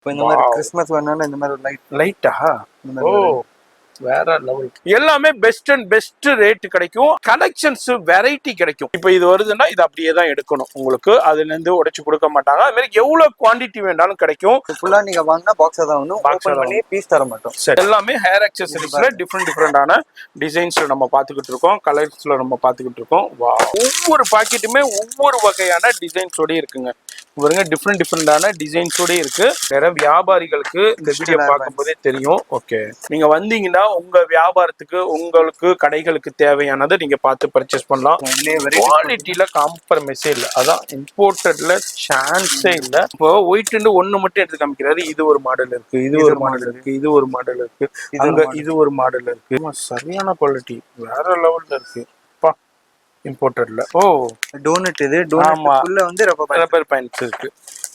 இப்போ இந்த மாதிரி கிறிஸ்மஸ் வேணாலும் இந்த மாதிரி லைட்டா ஓ வேற லெவல். எல்லாமே பெஸ்ட் அண்ட் பெஸ்ட் ரேட் கிடைக்கும். கலெக்ஷன்ஸ் வெரைட்டி கிடைக்கும். இப்போ இது வருதுன்னா இது அப்படியே தான் எடுக்கணும். உங்களுக்கு அதுல இருந்து உடைச்சு கொடுக்க மாட்டாங்க. அது மாதிரி எவ்வளவு குவாண்டிட்டி வேண்டாலும் கிடைக்கும். ஃபுல்லா நீங்க வாங்கினா பாக்ஸ் தான் வந்து ஓபன் பண்ணி பீஸ் தர மாட்டோம். சரி, எல்லாமே ஹேர் அக்சசரிஸ்ல டிஃப்ரெண்டான டிசைன்ஸ்ல நம்ம பாத்துக்கிட்டு இருக்கோம். கலர்ஸ்ல நம்ம பாத்துக்கிட்டு இருக்கோம். ஒவ்வொரு பாக்கெட்டுமே ஒவ்வொரு வகையான டிசைன்ஸோட இருக்குங்க. பாருங்க, டிஃப்ரெண்டான டிசைன்ஸோட இருக்கு. வேற வியாபாரிகளுக்கு இந்த வீடியோ பார்க்கும் போதே தெரியும். ஓகே, நீங்க வந்தீங்கன்னா உங்க வியாபாரத்துக்கு உங்களுக்கு கடைகளுக்கு தேவையானதை நீங்க பார்த்து பர்ச்சேஸ் பண்ணலாம். குவாலிட்டியில காம்ப்ரமைஸே இல்லை. அதான் இம்போர்ட்டட்ல சான்ஸே இல்லை. இப்போ ஒயிட் ஒண்ணு மட்டும் எடுத்து காமிக்கிறாரு. இது ஒரு மாடல் இருக்கு, இது ஒரு மாடல் இருக்கு, இது ஒரு மாடல் இருக்கு, அங்க இது ஒரு மாடல் இருக்கு. சரியான குவாலிட்டி வேற லெவல்ல இருக்கு. இம்போர்ட்டட்ல டோனட் இது டோனட்ல வந்து ரப்பர் பேண்ட்ஸ் இருக்கு.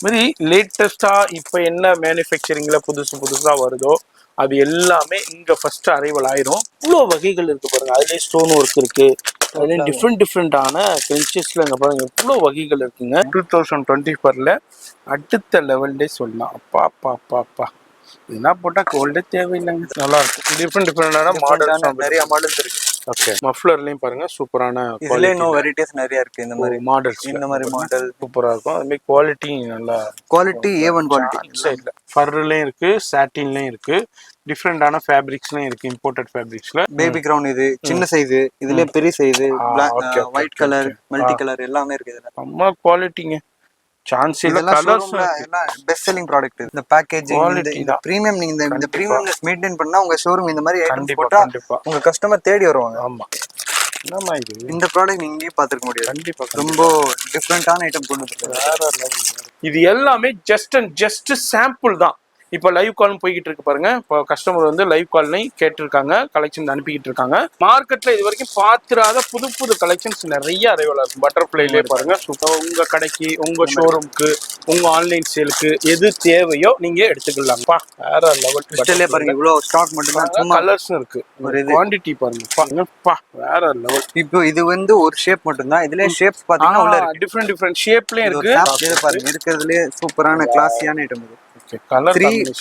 மாதிரி லேட்டஸ்டா இப்ப என்ன மேனுஃபேக்சரிங்ல புதுசா வருதோ அது எல்லாமே இங்க ஃபர்ஸ்ட் அரைவல் ஆயிரும். இவ்வளோ வகைகள் இருக்கு பாருங்க. அதுலயே ஸ்டோன் ஒர்க் இருக்கு, அதுலயும் டிஃப்ரெண்டான கிரென்ச்சஸ்ல இங்க பாருங்க எவ்வளோ வகைகள் இருக்குங்க. 2024ல அடுத்த லெவல்லே சொல்லலாம். அப்பா அப்பா அப்பா அப்பா இதெல்லாம் போட்டா கோல்டே தேவையில்லைங்க. நல்லா இருக்கும். டிஃப்ரெண்டான மாடல்ஸ், நிறைய மாடல்ஸ் இருக்கு. ஓகே, மஃப்லர்லயும் பாருங்க சூப்பரான இதுல இன்னும் வெரைட்டிஸ் நிறைய இருக்கு. இந்த மாதிரி மாடல்ஸ், இந்த மாதிரி மாடல் சூப்பரா இருக்கும். அது மாதிரி குவாலிட்டி நல்லா குவாலிட்டி A1 குவாலிட்டி சைடுல ஃபர்லயும் இருக்கு, சாட்டின்லயும் இருக்கு, டிஃப்ரெண்டான ஃபேப்ரிக்ஸ்லயும் இருக்கு. இம்போர்ட்டட் ஃபேப்ரிக்ஸ்ல பேபி கிரவுன் இது சின்ன சைஸ், இதுல பெரிய size, white colour, multi colour எல்லாமே இருக்கு. இதுல அம்மா குவாலிட்டிங்க சான்ஸ் இல்ல. கலர்ஸ் எல்லாம் பெஸ்ட் செல்லிங் ப்ராடக்ட். இந்த பேக்கேஜிங், இந்த பிரீமியம், நீங்க இந்த பிரீமியம்னஸ் மெயின்டைன் பண்ணா உங்க ஷோரூம் இந்த மாதிரி ஐட்டம்ஸ் போட்டா உங்க கஸ்டமர் தேடி வருவாங்க. ஆமா, என்னமா இது இந்த ப்ராடக்ட் நீங்க இங்கேயும் பாத்துக்க முடியாது. கண்டிப்பா ரொம்ப டிஃப்ரெண்டான ஐட்டம் கொண்டு வந்துருக்காங்க. இது எல்லாமே ஜஸ்ட் சாம்பிள் தான். இப்போ லைவ் கால் போய்கிட்டு இருக்கு பாருங்க. இப்போ கஸ்டமர் வந்து லைவ் கால்லையும் கேட்டிருக்காங்க, கலெக்ஷன் அனுப்பிக்கிட்டு இருக்காங்க. மார்க்கெட்ல இது வரைக்கும் பார்த்துராத புது கலெக்ஷன்ஸ் நிறைய அரைவலா இருக்கும். பட்டர்ஃபிளைலே பாருங்க சூப்பர். உங்க கடைக்கு, உங்க ஷோரூம்க்கு, உங்க ஆன்லைன் சேலுக்கு எது தேவையோ நீங்க எடுத்துக்கலாம்ப்பா. வேற லெவல் பாருங்க. இவ்வளவு ஸ்டாக் மட்டும் தான், கலர்ஸ் இருக்கு, ஒரு குவாண்டிட்டி பாருங்கப்பா வேற லெவல். இப்போ இது வந்து ஒரு ஷேப் மட்டும் தான். இதுல ஷேப்ஸ் பாத்தீங்கன்னா உள்ள டிஃப்ரெண்ட் ஷேப்லயும் இருக்கு. இது பாருங்க, இருக்கிறதுலயே சூப்பரான கிளாஸியான ஐட்டம் இது. கலர்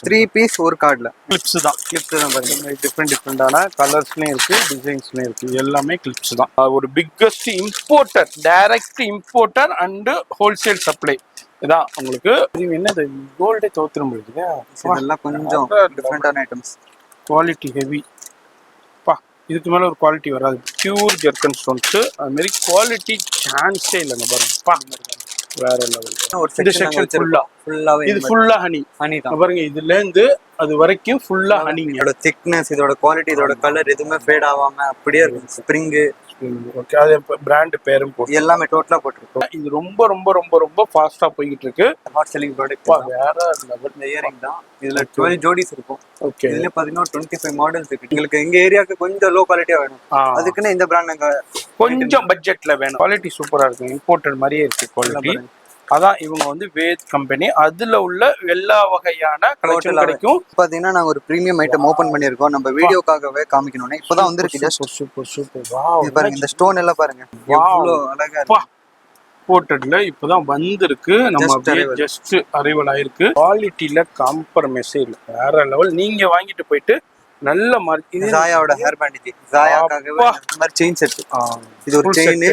3 பீஸ் ஒரு கார்டுல கிளிப்ஸ் தான் பாருங்க. டிஃப்ரெண்டான கலர்ஸ்லயும் இருக்கு, டிசைன்ஸ்லயும் இருக்கு. எல்லாமே கிளிப்ஸ் தான். ஒரு biggest importer, direct importer and wholesale supply இதான் உங்களுக்கு. என்னது கோல்டே தோத்துற முடியுது. இதெல்லாம் கொஞ்சம் டிஃப்ரெண்டான ஐட்டம்ஸ். குவாலிட்டி ஹெவி பா. இதுக்கு மேல ஒரு குவாலிட்டி வராது. Pure zircon stones. அது மாதிரி குவாலிட்டி சான்ஸே இல்லைங்க பாருங்க. பா வேற லெவல். ஒரு செக்ஷன் ஃபுல்லாவே இது ஃபுல்லா ஹனி தான் பாருங்க. இதுல இருந்து அது வரைக்கும் ஃபுல்லா ஹனி. இதோட திக்னஸ், இதோட குவாலிட்டி, இதோட கலர் எதுவுமே ஃபேட் ஆகாம அப்படியே இருக்கு. ஸ்ப்ரிங் ஓகே, அது பிராண்ட் பேரும் போட்டு எல்லாமே டோட்டலா போட்டுருக்கோம். இது ரொம்ப ஃபாஸ்டா போயிட்டு இருக்கு. Hot selling product. வேற லெவல். இயரிங் தான். இதுல 12 ஜோடிஸ் இருக்கும். ஓகே, இதுல பாத்தீங்கன்னா 25 மாடல்ஸ் இருக்கு. உங்களுக்கு எங்க ஏரியாக்கு கொஞ்சம் லோ குவாலிட்டியா வேணும், அதுக்குன்னு இந்த பிராண்ட் நாங்க கொஞ்சம் பட்ஜெட்ல வேணும். குவாலிட்டி சூப்பரா இருக்கு. இம்போர்ட்டட் மாதிரியே இருக்கு குவாலிட்டி. அதான் இவங்க வந்து வேத் கம்பெனி. அதுல உள்ள எல்லா வகையான கலெக்ஷன் கிடைக்கும். பாத்தீங்கன்னா நாங்க ஒரு பிரீமியம் ஐட்டம் ஓபன் பண்ணிருக்கோம். நம்ம வீடியோக்காகவே காமிக்கணும்னே இப்பதான் வந்திருக்கு. Super wow. பாருங்க, இந்த ஸ்டோன் எல்லாம் பாருங்க எவ்வளவு அழகா இருக்கு. போர்ட்டட்ல இப்பதான் வந்திருக்கு. நம்ம ஜஸ்ட் அரைவல் ஆயிருக்கு. குவாலிட்டியில காம்ப்ரமைஸே இல்லை. வேற லெவல். நீங்க வாங்கிட்டு போயிட்டு நல்ல மார்க். இது ஜாயாவோட ஹேர் பேண்ட். இது ஜாயாக்காகவே இந்த மாதிரி செயின் செட். இது ஒரு செயின்,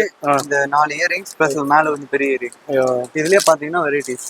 இந்த 4 இயரிங்ஸ் பிளஸ் மேல வந்து பெரிய இயரிங். இதுலயே பாத்தீங்கன்னா வெரைட்டிஸ்.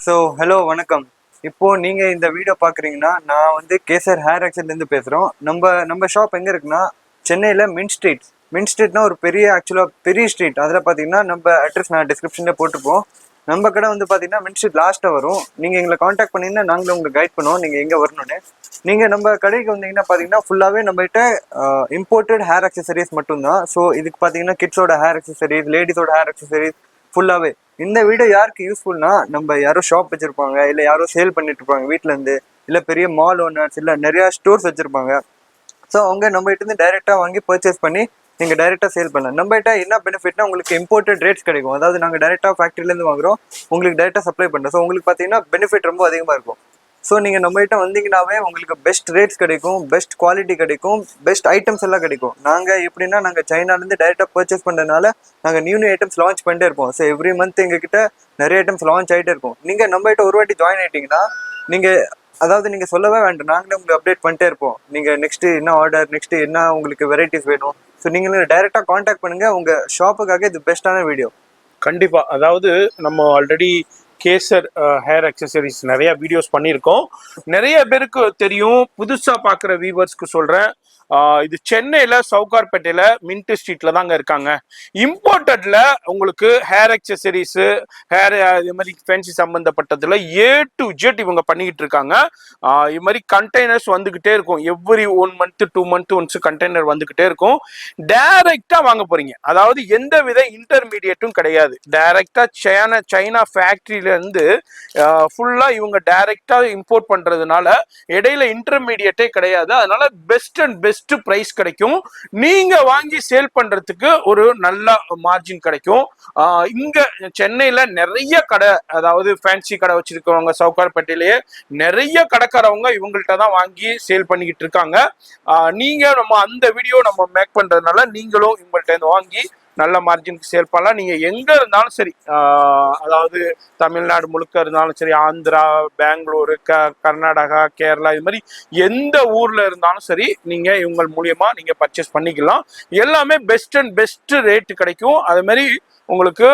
ஸோ ஹலோ வணக்கம். இப்போ நீங்க இந்த வீடியோ பாக்குறீங்கன்னா நான் வந்து கேசர் ஹேர் ஆக்சன்ல இருந்து பேசுறோம். நம்ம ஷாப் எங்க இருக்குன்னா சென்னையில மின்ட் ஸ்ட்ரீட்னா ஒரு பெரிய ஸ்ட்ரீட். அதுல பாத்தீங்கன்னா நம்ம அட்ரஸ் நான் டிஸ்கிரிப்ஷன்ல போட்டுப்போம். நம்ம கடை வந்து பாத்தீங்கன்னா மின்ட் ஸ்ட்ரீட் லாஸ்ட்டா வரும். நீங்க எங்களை காண்டாக்ட் பண்ணீங்கன்னா நாங்களும் உங்களுக்கு கைட் பண்ணுவோம் நீங்க எங்க வரணும்னு. நீங்க நம்ம கடைக்கு வந்தீங்கன்னா பாத்தீங்கன்னா ஃபுல்லாவே நம்ம கிட்ட இம்போர்ட்டட் ஹேர் அக்சசரிஸ் மட்டும்தான். ஸோ இதுக்கு பாத்தீங்கன்னா கிட்ஸோட ஹேர் அக்சசரிஸ், லேடிஸோட ஹேர் அக்சசரிஸ் ஃபுல்லாவே. இந்த வீடியோ யாருக்கு யூஸ்ஃபுல்னா, நம்ம யாரோ ஷாப் வச்சிருப்பாங்க, இல்ல யாரோ சேல் பண்ணிட்டு இருப்பாங்க வீட்ல இருந்து, இல்ல பெரிய மால் ஓனர்ஸ், இல்ல நிறைய ஸ்டோர்ஸ் வச்சிருப்பாங்க. ஸோ அவங்க நம்ம கிட்ட இருந்து டைரக்டா வாங்கி பர்ச்சேஸ் பண்ணி நீங்க டைரக்டா சேல் பண்ணலாம். நம்ம கிட்ட என்ன பெனிஃபிட்னா உங்களுக்கு இம்போர்ட்டட் ரேட்ஸ் கிடைக்கும். அதாவது நாங்க டைரக்டா ஃபேக்டரியில இருந்து வாங்குறோம், உங்களுக்கு டைரக்டா சப்ளை பண்றோம். ஸோ உங்களுக்கு பாத்தீங்கன்னா பெனிஃபிட் ரொம்ப அதிகமா இருக்கும். ஸோ நீங்க நம்ம கிட்ட வந்தீங்கன்னாவே உங்களுக்கு பெஸ்ட் ரேட்ஸ் கிடைக்கும், பெஸ்ட் குவாலிட்டி கிடைக்கும், பெஸ்ட் ஐட்டம்ஸ் எல்லாம் கிடைக்கும். நாங்க எப்படின்னா நாங்க சைனால இருந்து டைரக்டா பர்ச்சேஸ் பண்றதுனால நாங்க நியூ ஐட்டம்ஸ் லான்ச் பண்ணிட்டே இருப்போம். ஸோ எவ்ரி மந்த் எங்க கிட்ட நிறைய ஐட்டம்ஸ் லான்ச் ஆகிட்டே இருக்கும். நீங்க நம்ம கிட்ட ஒரு வாட்டி ஜாயின் ஆயிட்டீங்கன்னா நீங்க அதாவது நீங்க சொல்லவே வேண்டாம், நாங்களே உங்களுக்கு அப்டேட் பண்ணிட்டே இருப்போம். நீங்க நெக்ஸ்ட் என்ன ஆர்டர், நெக்ஸ்ட் என்ன உங்களுக்கு வெரைட்டிஸ் வேணும். ஸோ நீங்க டைரக்டா காண்டாக்ட் பண்ணுங்க. உங்க ஷாப்புக்காக இது பெஸ்டான வீடியோ. கண்டிப்பா. அதாவது நம்ம ஆல்ரெடி கேசர் ஹேர் அக்சசரிஸ் நிறைய வீடியோஸ் பண்ணியிருக்கோம். நிறைய பேருக்கு தெரியும், புதுசா பார்க்குற வியூவர்ஸ்க்கு சொல்றேன். இது சென்னையில சவுகார்பேட்டையில மின்ட் ஸ்ட்ரீட்ல தாங்க இருக்காங்க. இம்போர்ட்டட்ல உங்களுக்கு ஹேர் அக்சசரிஸ், ஹேர் இது மாதிரி ஃபேன்சி சம்பந்தப்பட்டதுல A to Z இவங்க பண்ணிக்கிட்டு இருக்காங்க. இது மாதிரி கண்டெய்னர்ஸ் வந்துகிட்டே இருக்கும். Every 1 month 2 month once container வந்துகிட்டே இருக்கும். டைரக்டா வாங்க போறீங்க. அதாவது எந்த வித இன்டர்மீடியேட்டும் கிடையாது. டைரக்டா சைனா ஃபேக்டரியில இருந்து ஃபுல்லா இவங்க டைரக்டா இம்போர்ட் பண்றதுனால இடையில இன்டர்மீடியேட்டே கிடையாது. அதனால பெஸ்ட் அண்ட் பெஸ்ட் பிரைஸ் கிடைக்கும். நீங்க வாங்கி சேல் பண்றதுக்கு ஒரு நல்ல மார்ஜின் கிடைக்கும். இங்க சென்னையில நிறைய கடை, அதாவது ஃபேன்சி கடை வச்சிருக்கவங்க சவுகார்பேட்டையிலேயே நிறைய கடைக்காரவங்க இவங்கள்ட்ட தான் வாங்கி சேல் பண்ணிக்கிட்டு இருக்காங்க. நீங்க நம்ம அந்த வீடியோ நம்ம மேக் பண்றதுனால நீங்களும் இவங்கள்ட்ட இருந்து வாங்கி நல்ல மார்ஜினுக்கு சேல் பண்ணலாம். நீங்க எங்க இருந்தாலும் சரி, அதாவது தமிழ்நாடு முழுக்க இருந்தாலும் சரி, ஆந்திரா, பெங்களூரு, கர்நாடகா, கேரளா, இது மாதிரி எந்த ஊர்ல இருந்தாலும் சரி நீங்க இவங்க மூலியமா நீங்க பர்ச்சேஸ் பண்ணிக்கலாம். எல்லாமே பெஸ்ட் அண்ட் பெஸ்ட் ரேட் கிடைக்கும். அது மாதிரி உங்களுக்கு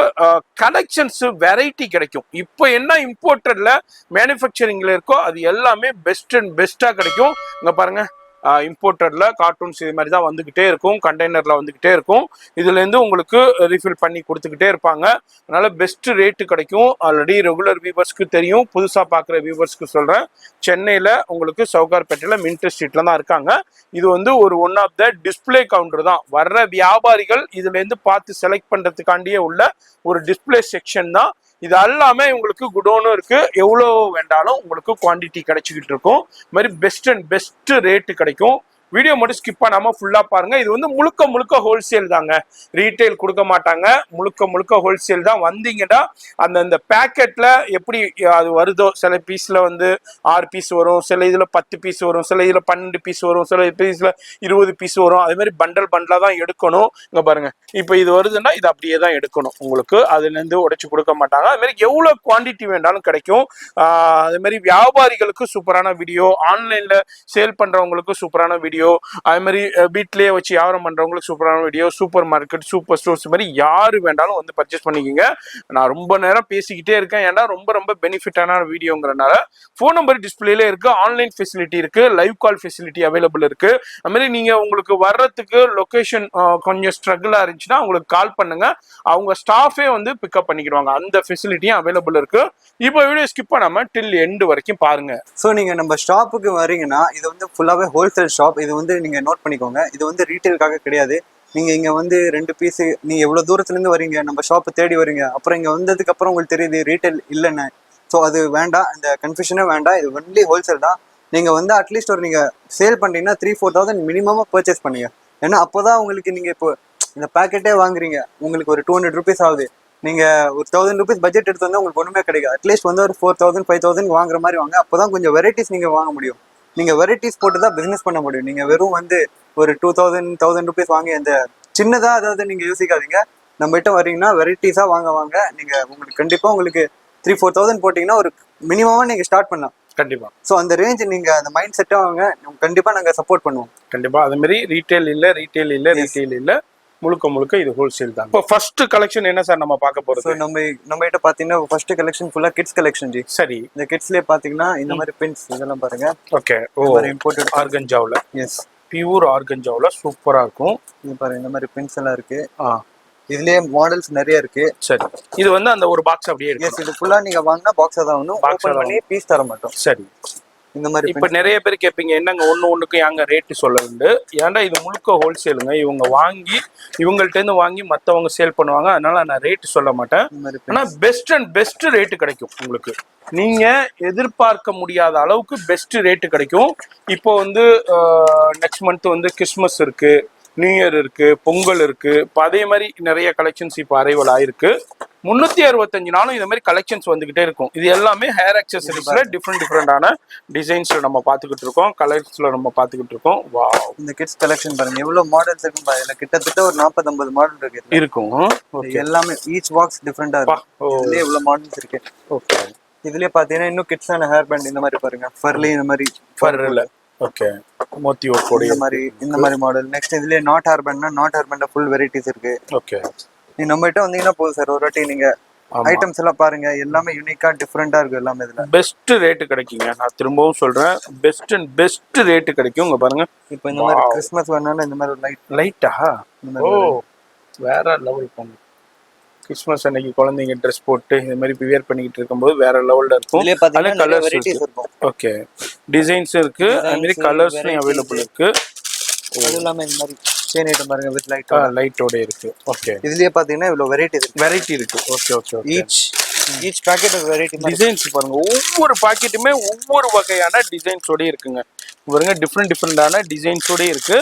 கலெக்ஷன்ஸ் வெரைட்டி கிடைக்கும். இப்போ என்ன இம்போர்ட்டட்ல மேனுஃபேக்சரிங்ல இருக்கோ அது எல்லாமே பெஸ்ட் அண்ட் பெஸ்டா கிடைக்கும். இங்க பாருங்க, இம்போர்ட்டட்ல கார்ட்டூன்ஸ் இது மாதிரி தான் வந்துகிட்டே இருக்கும், கண்டெய்னர்ல வந்துகிட்டே இருக்கும். இதுல இருந்து உங்களுக்கு ரீஃபில் பண்ணி கொடுத்துக்கிட்டே இருப்பாங்க. அதனால பெஸ்ட் ரேட்டு கிடைக்கும். ஆல்ரெடி ரெகுலர் வியூவர்ஸ்க்கு தெரியும், புதுசா பாக்குற வியூவர்ஸ்க்கு சொல்றேன். சென்னையில உங்களுக்கு சவுகார்பேட்டையில மின்ட் ஸ்ட்ரீட்ல தான் இருக்காங்க. இது வந்து ஒரு one of the display counter தான். வர்ற வியாபாரிகள் இதுல இருந்து பார்த்து செலக்ட் பண்றதுக்காண்டியே உள்ள ஒரு டிஸ்பிளே செக்ஷன் தான். இது எல்லாமே உங்களுக்கு குடோனும் இருக்கு. எவ்வளோ வேண்டாலும் உங்களுக்கு குவான்டிட்டி கிடைச்சிக்கிட்டு இருக்கும். இது மாதிரி பெஸ்ட் அண்ட் பெஸ்ட் ரேட்டு கிடைக்கும். வீடியோ மட்டும் ஸ்கிப் பண்ணாம ஃபுல்லா பாருங்க. இது வந்து முழுக்க முழுக்க ஹோல்சேல் தாங்க, ரீட்டைல் கொடுக்க மாட்டாங்க. முழுக்க முழுக்க ஹோல்சேல் தான். வந்தீங்கன்னா அந்த பேக்கெட்ல எப்படி அது வருதோ, சில பீஸ்ல வந்து 6 பீஸ் வரும், சில இதுல 10 பீஸ் வரும், சில இதுல 12 பீஸ் வரும், சில பீஸ்ல 20 பீஸ் வரும். அதே மாதிரி பண்டலா தான் எடுக்கணும். இங்க பாருங்க, இப்போ இது வருதுன்னா இது அப்படியே தான் எடுக்கணும். உங்களுக்கு அதுல இருந்து உடைச்சு கொடுக்க மாட்டாங்க. அது மாதிரி எவ்வளவு குவான்டிட்டி வேண்டாலும் கிடைக்கும். அதே மாதிரி வியாபாரிகளுக்கு சூப்பரான வீடியோ, ஆன்லைன்ல சேல் பண்றவங்களுக்கு சூப்பரான வீடியோ, அதே மாதிரி வீட்லயே வச்சு வியாபாரம் பண்றவங்களுக்கு சூப்பரான video, super market, super stores மாதிரி யாரு வேண்டாலும் வந்து பர்ச்சேஸ் பண்ணிக்கோங்க. நான் ரொம்ப நேரம் பேசிக்கிட்டே இருக்கேன், ஏன்னா ரொம்ப ரொம்ப பெனிஃபிட்டான வீடியோங்கிறனால. ஃபோன் நம்பர் டிஸ்பிளேல இருக்கு, ஆன்லைன் ஃபெசிலிட்டி இருக்கு, லைவ் கால் ஃபெசிலிட்டி அவைலபிள் இருக்கு. அது மாதிரி நீங்க உங்களுக்கு வர்றதுக்கு லொகேஷன் கொஞ்சம் ஸ்ட்ரகிளா இருந்துச்சுன்னா உங்களுக்கு கால் பண்ணுங்க, அவங்க ஸ்டாஃபே வந்து பிக்கப் பண்ணிக்கிடுவாங்க. அந்த ஃபெசிலிட்டியும் அவைலபிள் இருக்கு. இப்போ வீடியோ ஸ்கிப் பண்ணாம டில் எண்ட் வரைக்கும் பாருங்க. ஸோ நீங்க நம்ம ஷாப்புக்கு வரீங்கன்னா இது வந்து ஃபுல்லாவே ஹோல்சேல் ஷாப். இது வந்து நீங்க நோட் பண்ணிக்கோங்க, இது வந்து ரீட்டைலுக்காக கிடையாது. நீங்க இங்க வந்து 2 பீஸ், நீங்க எவ்வளவு தூரத்துல இருந்து வரீங்க, நம்ம ஷாப்பை தேடி வரீங்க, அப்புறம் இங்க வந்ததுக்கு அப்புறம் உங்களுக்கு தெரியுது ரீட்டைல் இல்லைன்னு. ஸோ அது வேண்டாம், இந்த கன்ஃபியூஷனே வேண்டாம். இது ஒன்லி ஹோல்சேல் தான். நீங்க வந்து அட்லீஸ்ட் ஒரு நீங்க சேல் பண்ணீங்கன்னா 3-4,000 மினிமமா பர்ச்சேஸ் பண்ணீங்க. ஏன்னா அப்போதான் உங்களுக்கு, நீங்க இப்போ இந்த பேக்கெட்டே வாங்குறீங்க, உங்களுக்கு ஒரு 200 rupees ஆகுது. நீங்க ஒரு 1000 rupees பட்ஜெட் எடுத்து வந்தா உங்களுக்கு ஒண்ணுமே கிடைக்கும். அட்லீஸ்ட் வந்து ஒரு 4,000 5,000 வாங்குற மாதிரி வாங்க. அப்போதான் கொஞ்சம் வெரைட்டிஸ் நீங்க வாங்க முடியும். நீங்க வெரைட்டிஸ் போட்டு தான் பிசினஸ் பண்ண முடியும். நீங்க வெறும் வந்து ஒரு 2,000 rupees வாங்கி அந்த சின்னதா, அதாவது நீங்க யோசிக்காதீங்க. நம்ம கிட்ட வரீங்கன்னா வெரைட்டிஸா வாங்க. நீங்க உங்களுக்கு கண்டிப்பா உங்களுக்கு 3-4,000 போட்டீங்கன்னா ஒரு மினிமமா நீங்க ஸ்டார்ட் பண்ணலாம். கண்டிப்பா. ஸோ அந்த ரேஞ்ச் நீங்க அந்த மைண்ட் செட்டா வாங்க, கண்டிப்பா நாங்க சப்போர்ட் பண்ணுவோம். கண்டிப்பா. அது மாதிரி ரீட்டைல் இல்ல. முழுக்க முழுக்க இது ஹோல்சேல் தான். இப்போ ஃபர்ஸ்ட் கலெக்ஷன் என்ன சார் நம்ம பார்க்க போறது? ஸோ நம்ம கிட்ட பாத்தீங்கன்னா ஃபர்ஸ்ட் கலெக்ஷன் ஃபுல்லா கிட்ஸ் கலெக்ஷன் ஜி. சரி. இந்த கிட்ஸ்லயே பாத்தீங்கன்னா இந்த மாதிரி பின்ஸ் இதெல்லாம் பாருங்க. ஓகே. ஓ, இம்போர்ட்டட் ஆர்கன்ஜாவுல. எஸ், பியூர் ஆர்கன்ஜாவுல சூப்பரா இருக்கும். இது பாருங்க இந்த மாதிரி பின்ஸ் எல்லாம் இருக்கு. இதுலயே மாடல்ஸ் நிறைய இருக்கு. சரி. இது வந்து அந்த ஒரு பாக்ஸ் அப்படியே இருக்கு. எஸ், இது ஃபுல்லா நீங்க வாங்கினா பாக்ஸா தான் வந்து ஓபன் பண்ணி பீஸ் தர மாட்டோம். சரி. இந்த மாதிரி இப்ப நிறைய பேர் கேட்பீங்க என்னங்க ஒண்ணுக்கு ஏங்க ரேட்டு சொல்லுண்டு. ஏன்டா இது முழுக்க ஹோல்சேலுங்க. இவங்க வாங்கி இவங்கள்ட்ட இருந்து வாங்கி மத்தவங்க சேல் பண்ணுவாங்க. அதனால நான் ரேட்டு சொல்ல மாட்டேன். ஆனா பெஸ்ட் அண்ட் பெஸ்ட் ரேட்டு கிடைக்கும் உங்களுக்கு. நீங்க எதிர்பார்க்க முடியாத அளவுக்கு பெஸ்ட் ரேட்டு கிடைக்கும். இப்போ வந்து நெக்ஸ்ட் மந்த் வந்து கிறிஸ்மஸ் இருக்கு, நியூ இயர் இருக்கு, பொங்கல் இருக்கு. இப்போ அதே மாதிரி நிறைய கலெக்ஷன்ஸ் இப்போ அரைவல் ஆயிருக்கு. 365 நாளும் இந்த மாதிரி கலெக்ஷன்ஸ் வந்துகிட்டே இருக்கும். இது எல்லாமே ஹேர் அக்சசரிஸ்ல டிஃப்ரெண்டான டிசைன்ஸ்ல நம்ம பாத்துக்கிட்டு இருக்கோம், கலர்ஸ்ல நம்ம பாத்துக்கிட்டு இருக்கோம். வாவ், இந்த கிட்ஸ் கலெக்ஷன் பாருங்க எவ்வளவு மாடல்ஸ் இருக்கும் பாருங்க. கிட்டத்தட்ட ஒரு 40-50 மாடல் இருக்கும். எல்லாமே ஈச் பாக்ஸ் டிஃபரெண்டா இருக்கும். இதுலயே இவ்வளவு மாடல்ஸ் இருக்கு. ஓகே. இதுலயே பாத்தீங்கன்னா இன்னும் கிட்ஸான ஹேர் பேண்ட் இந்த மாதிரி பாருங்க. ஃபர்லி இந்த மாதிரி ஃபர்ல. ஓகே. மோத்தி ஒர்க் கோட் இந்த மாதிரி மாடல். நெக்ஸ்ட் இதுலயே நாட் ஹேர் பேண்ட்னா நாட் ஹேர் பேண்ட்ல ஃபுல் வெரைட்டிஸ் இருக்கு. ஓகே. நீ நம்ம கிட்ட வந்தீங்கன்னா போதும் சார், ஒரு வாட்டி நீங்க ஐட்டம்ஸ் எல்லாம் பாருங்க. எல்லாமே யூனிக்கா டிஃபரெண்டா இருக்கு. எல்லாமே இதுல பெஸ்ட் ரேட் கிடைக்குங்க. நான் திரும்பவும் சொல்றேன், பெஸ்ட் அண்ட் பெஸ்ட் ரேட் கிடைக்கும். இங்க பாருங்க. இப்போ இந்த மாதிரி கிறிஸ்மஸ் வேணாலும் இந்த மாதிரி லைட்டா ஓ வேற லெவல் பண்ணுங்க. கிறிஸ்மஸ் அன்னைக்கு குழந்தைங்க ட்ரெஸ் போட்டு இந்த மாதிரி வியர் பண்ணிக்கிட்டு இருக்கும்போது வேற லெவல்ல இருக்கும். அதுல கலர்ஸ் இருக்கும். ஓகே. டிசைன்ஸ் இருக்கு, அதே மாதிரி கலர்ஸும் அவைலபிள் இருக்கு. அது இல்லாம இந்த மாதிரி செயின் ஐட்டம் பாருங்க வித் லைட்டோட இருக்கு. ஓகே. இதுலயே பாத்தீங்கன்னா இவ்வளவு வெரைட்டி இருக்கு. Okay okay. ஈச் பாக்கெட் ஒரு வெரைட்டி டிசைன்ஸ் பாருங்க. ஒவ்வொரு பாக்கெட்டுமே ஒவ்வொரு வகையான டிசைன்ஸோட இருக்குங்க. பாருங்க டிஃப்ரெண்டான டிசைன்ஸோட இருக்கு.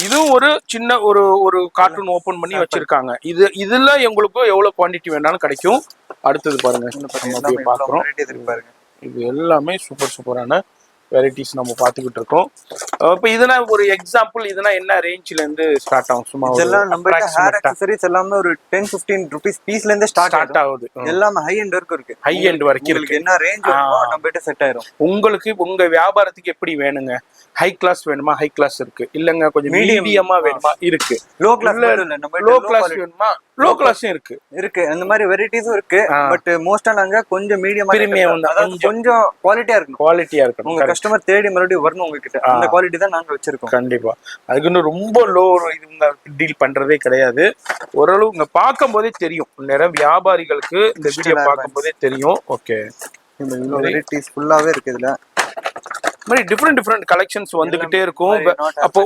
இதுவும் ஒரு சின்ன ஒரு கார்ட்டூன் ஓபன் பண்ணி வச்சிருக்காங்க. இதுல உங்களுக்கு எவ்வளவு குவாண்டிட்டி வேணாலும் கிடைக்கும். அடுத்தது பாருங்க பாக்குறோம். இது எல்லாமே சூப்பரான வெரைட்டிஸ் நம்ம பாத்துக்கிட்டு இருக்கோம். இப்போ இதுனா ஒரு எக்ஸாம்பிள், இதுனா என்ன ரேஞ்ச்ல இருந்து ஸ்டார்ட் ஆகும்? சும்மா இதெல்லாம் நம்ம ஹேர் அக்சசரிஸ் எல்லாமே ஒரு 10-15 ரூபீஸ் பீஸ்ல இருந்து ஸ்டார்ட் ஆகுது. எல்லாமே ஹை எண்ட் வரைக்கும் இருக்கு. ஹை எண்ட் வரைக்கும் இருக்கு. என்ன ரேஞ்ச் வேணுமோ நம்ம கிட்ட செட் ஆயிரும். உங்களுக்கு உங்க வியாபாரத்துக்கு எப்படி வேணுங்க? ஹை கிளாஸ் வேணுமா? ஹை கிளாஸ் இருக்கு. இல்லங்க கொஞ்சம் மீடியமா வேணுமா? இருக்கு. லோ கிளாஸ் இல்ல, நம்ம லோ கிளாஸ் வேணுமா? லோ கிளாஸும் இருக்கு. அந்த மாதிரி வெரைட்டிஸும் இருக்கு. பட் மோஸ்டா நாங்க கொஞ்சம் மீடியமா பிரீமியம், கொஞ்சம் குவாலிட்டியா இருக்கணும். உங்க கஸ்டமர் தேடி மறுபடியும் வரணும் உங்ககிட்ட. அந்த குவாலிட்டி தான் நாங்க வச்சிருக்கோம். கண்டிப்பா. அதுக்குன்னு ரொம்ப லோ இது டீல் பண்றதே கிடையாது. ஓரளவு இங்க பார்க்கும் போதே தெரியும். நிறைய வியாபாரிகளுக்கு இந்த வீடியோ பார்க்கும் போதே தெரியும். ஓகே. இந்த வெரைட்டிஸ் ஃபுல்லாவே இருக்கு. இதுல மாதிரி டிஃப்ரெண்ட் கலெக்ஷன்ஸ் வந்துகிட்டே இருக்கும். அப்போ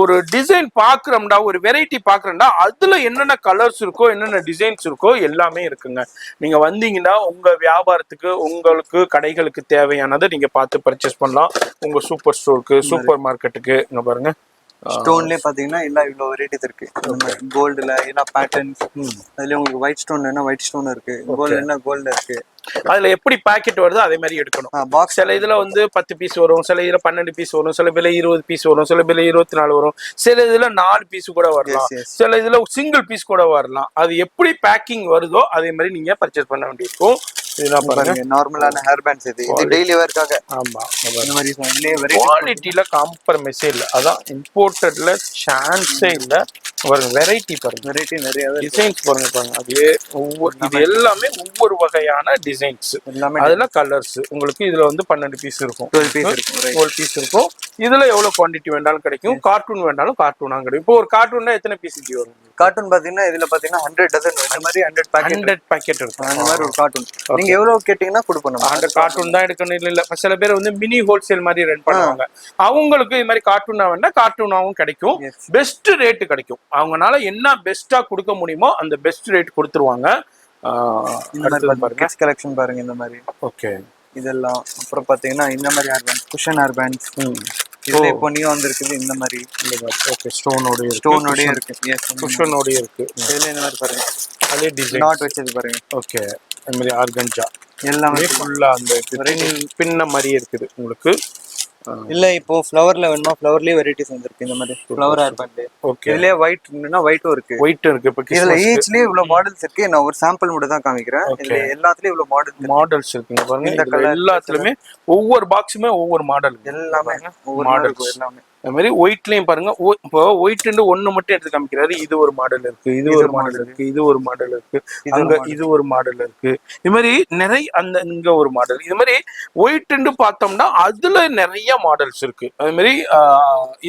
ஒரு டிசைன் பாக்குறோம்டா, ஒரு வெரைட்டி பாக்குறோம்டா, அதுல என்னென்ன கலர்ஸ் இருக்கோ, என்னென்ன டிசைன்ஸ் இருக்கோ எல்லாமே இருக்குங்க. நீங்க வந்தீங்கன்னா உங்க வியாபாரத்துக்கு, உங்களுக்கு கடைகளுக்கு தேவையானதை நீங்க பார்த்து பர்ச்சேஸ் பண்ணலாம். உங்க சூப்பர் ஸ்டோருக்கு, சூப்பர் மார்க்கெட்டுக்கு. இங்க பாருங்க, ஸ்டோன்லயே பாத்தீங்கன்னா எல்லாம் இவ்வளவு வெரைட்டிஸ் இருக்கு. கோல்டுல எல்லா பேட்டர்ன்ஸ். அதுல உங்களுக்கு ஒயிட் ஸ்டோன் வேணா ஒயிட் ஸ்டோன் இருக்கு, கோல்டு என்ன கோல்டு இருக்கு. அதுல எப்படி பாக்கெட் வருதோ அதே மாதிரி எடுக்கணும். பாக்ஸ் சில இதுல வந்து 10 பீஸ் வரும், சில இதுல 12 பீஸ் வரும், சில இதுல 20 பீஸ் வரும், சில இதுல 24 வரும், சில இதுல 4 பீஸ் கூட வரலாம், சில இதுல சிங்கிள் பீஸ் கூட வரலாம். அது எப்படி பேக்கிங் வருதோ அதே மாதிரி நீங்க பர்ச்சேஸ் பண்ண வேண்டியிருக்கும். இதெல்லாம் பாருங்க, நார்மலான ஹேர் பேண்ட்ஸ். இது டெய்லி வேர்க்காக. ஆமா, இந்த மாதிரி குவாலிட்டில காம்ப்ரமைஸே இல்ல. அதான் இம்போர்ட்டட்ல சான்ஸே இல்ல. வெரைட்டி பாருங்க, வெரைட்டி நிறைய டிசைன்ஸ் பாருங்க. அதுவே இது எல்லாமே ஒவ்வொரு வகையான டிசைன்ஸ். அதுல கலர்ஸ் உங்களுக்கு இதுல வந்து 12 பீஸ் இருக்கும், 12 பீஸ் இருக்கும். இதுல எவ்வளவு குவாண்டிட்டி வேண்டாலும் கிடைக்கும். கார்ட்டூன் வேண்டாலும் கார்ட்டூனா கிடைக்கும். இப்போ ஒரு கார்ட்டூன்னா எத்தனை பீஸ் வரும்? கார்ட்டூன் பாத்தீங்கன்னா இதுல பாத்தீங்கன்னா 100 டசன் இந்த மாதிரி 100 பாக்கெட் இருக்கும். அந்த மாதிரி ஒரு கார்ட்டூன் நீங்க எவ்வளவு கேட்டீங்கன்னா கொடுப்போம். 100 கார்ட்டூன் தான் எடுக்கணும். இல்ல சில பேர் வந்து மினி ஹோல்சேல் மாதிரி ரன் பண்ணுவாங்க. அவங்களுக்கு இது மாதிரி கார்ட்டூனா வேணா கார்ட்டூனாவும் கிடைக்கும். பெஸ்ட் ரேட் கிடைக்கும். அவங்கனால என்ன பெஸ்டா கொடுக்க முடியுமோ அந்த பெஸ்ட் ரேட் கொடுத்துருவாங்க. கிட்ஸ் கலெக்ஷன் பாருங்க இந்த மாதிரி. ஓகே. இதெல்லாம் அப்புறம் பாத்தீங்கன்னா இந்த மாதிரி hair band, cushion hair pants. இதுல இப்போ நியூ வந்திருக்குது இந்த மாதிரி. ஓகே, ஸ்டோனோட இருக்கு. எஸ், குஷனோட இருக்கு. இதுல இந்த மாதிரி பாருங்க, அதே டிசைன் நாட் வச்சது பாருங்க. ஓகே, இந்த மாதிரி ஆர்கன்ஜா எல்லாமே ஃபுல்லா அந்த பின்ன மாதிரி இருக்குது உங்களுக்கு. இல்ல இப்போ ஃப்ளவர்ல வேணுமா, ஃப்ளவர்லயே வெரைட்டிஸ் வந்திருக்கு. இந்த மாதிரி ஃப்ளவர் ஹேர் பேண்ட். ஓகே, இதுலயே ஒயிட்னா ஒயிட்டும் இருக்கு. இப்போ இதுல ஈச்லயே இவ்வளவு மாடல்ஸ் இருக்கு. நான் ஒரு சாம்பிள் மட்டும் தான் காமிக்கிறேன். இதுல எல்லாத்துலயும் இவ்வளவு மாடல்ஸ் இருக்குங்க பாருங்க. இந்த எல்லாத்துலயுமே ஒவ்வொரு பாக்ஸுமே ஒவ்வொரு மாடல். எல்லாமே ஒவ்வொரு மாடல். எல்லாமே அது மாதிரி ஒயிட்லயும் பாருங்க இப்போ ஒயிட் ஒண்ணு மட்டும் எடுத்து காமிக்கிறாரு. இது ஒரு மாடல் இருக்கு, இது ஒரு மாடல் இருக்கு, இது ஒரு மாடல் இருக்கு, அங்க இது ஒரு மாடல் இருக்கு. இது மாதிரி நிறைய இங்க ஒரு மாடல். இது மாதிரி ஒயிட் பார்த்தோம்னா அதுல நிறைய மாடல்ஸ் இருக்கு. அது மாதிரி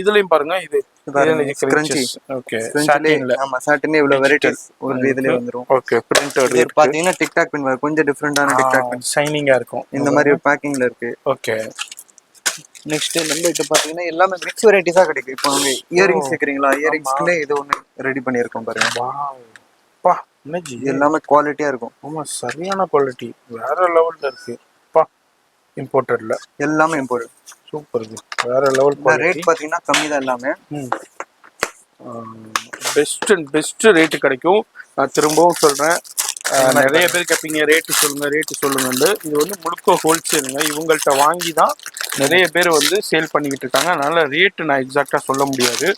இதுலயும் பாருங்க, இது ஓகே சாட்டின்ல. ஆமா சாட்டின்ல இவ்வளவு வெரைட்டிஸ் ஒரு இதுல வந்துரும். ஓகே பிரிண்டட் இது பாத்தீங்கன்னா டிக்டாக் பின் கொஞ்சம் டிஃபரெண்டான டிக்டாக் பின் ஷைனிங்கா இருக்கும். இந்த மாதிரி பேக்கிங்ல இருக்கு. ஓகே நெக்ஸ்ட் நம்ம கிட்ட பாத்தீங்கன்னா எல்லாமே மிக்ஸ் வெரைட்டிஸா கிடைக்கும். இப்போ நீங்க இயரிங்ஸ் கேக்குறீங்களா, இயரிங்ஸ்க்குள்ளே இது ஒண்ணு ரெடி பண்ணியிருக்கோம் பாருங்க. பா என்னஜி எல்லாமே குவாலிட்டியா இருக்கும். ஆமா சரியான குவாலிட்டி, வேற லெவல்ல இருக்கு. பா இம்போர்ட்டட்ல எல்லாமே இம்போர்ட். சூப்பர், வேற லெவல். ரேட் பாத்தீங்கன்னா கம்மி தான் எல்லாமே. பெஸ்ட் அண்ட் பெஸ்ட் ரேட்டு கிடைக்கும். நான் திரும்பவும் சொல்றேன், நிறைய பேர் கேட்பீங்க ரேட்டு சொல்லுங்க ரேட்டு சொல்லுங்கன்னு. இது வந்து முழுக்க ஹோல்சேலுங்க. இவங்கள்ட்ட வாங்கி தான் நிறைய பேர் வந்து சேல் பண்ணிக்கிட்டு இருக்காங்க. அதனால ரேட்டு நான் எக்ஸாக்டா சொல்ல முடியாது.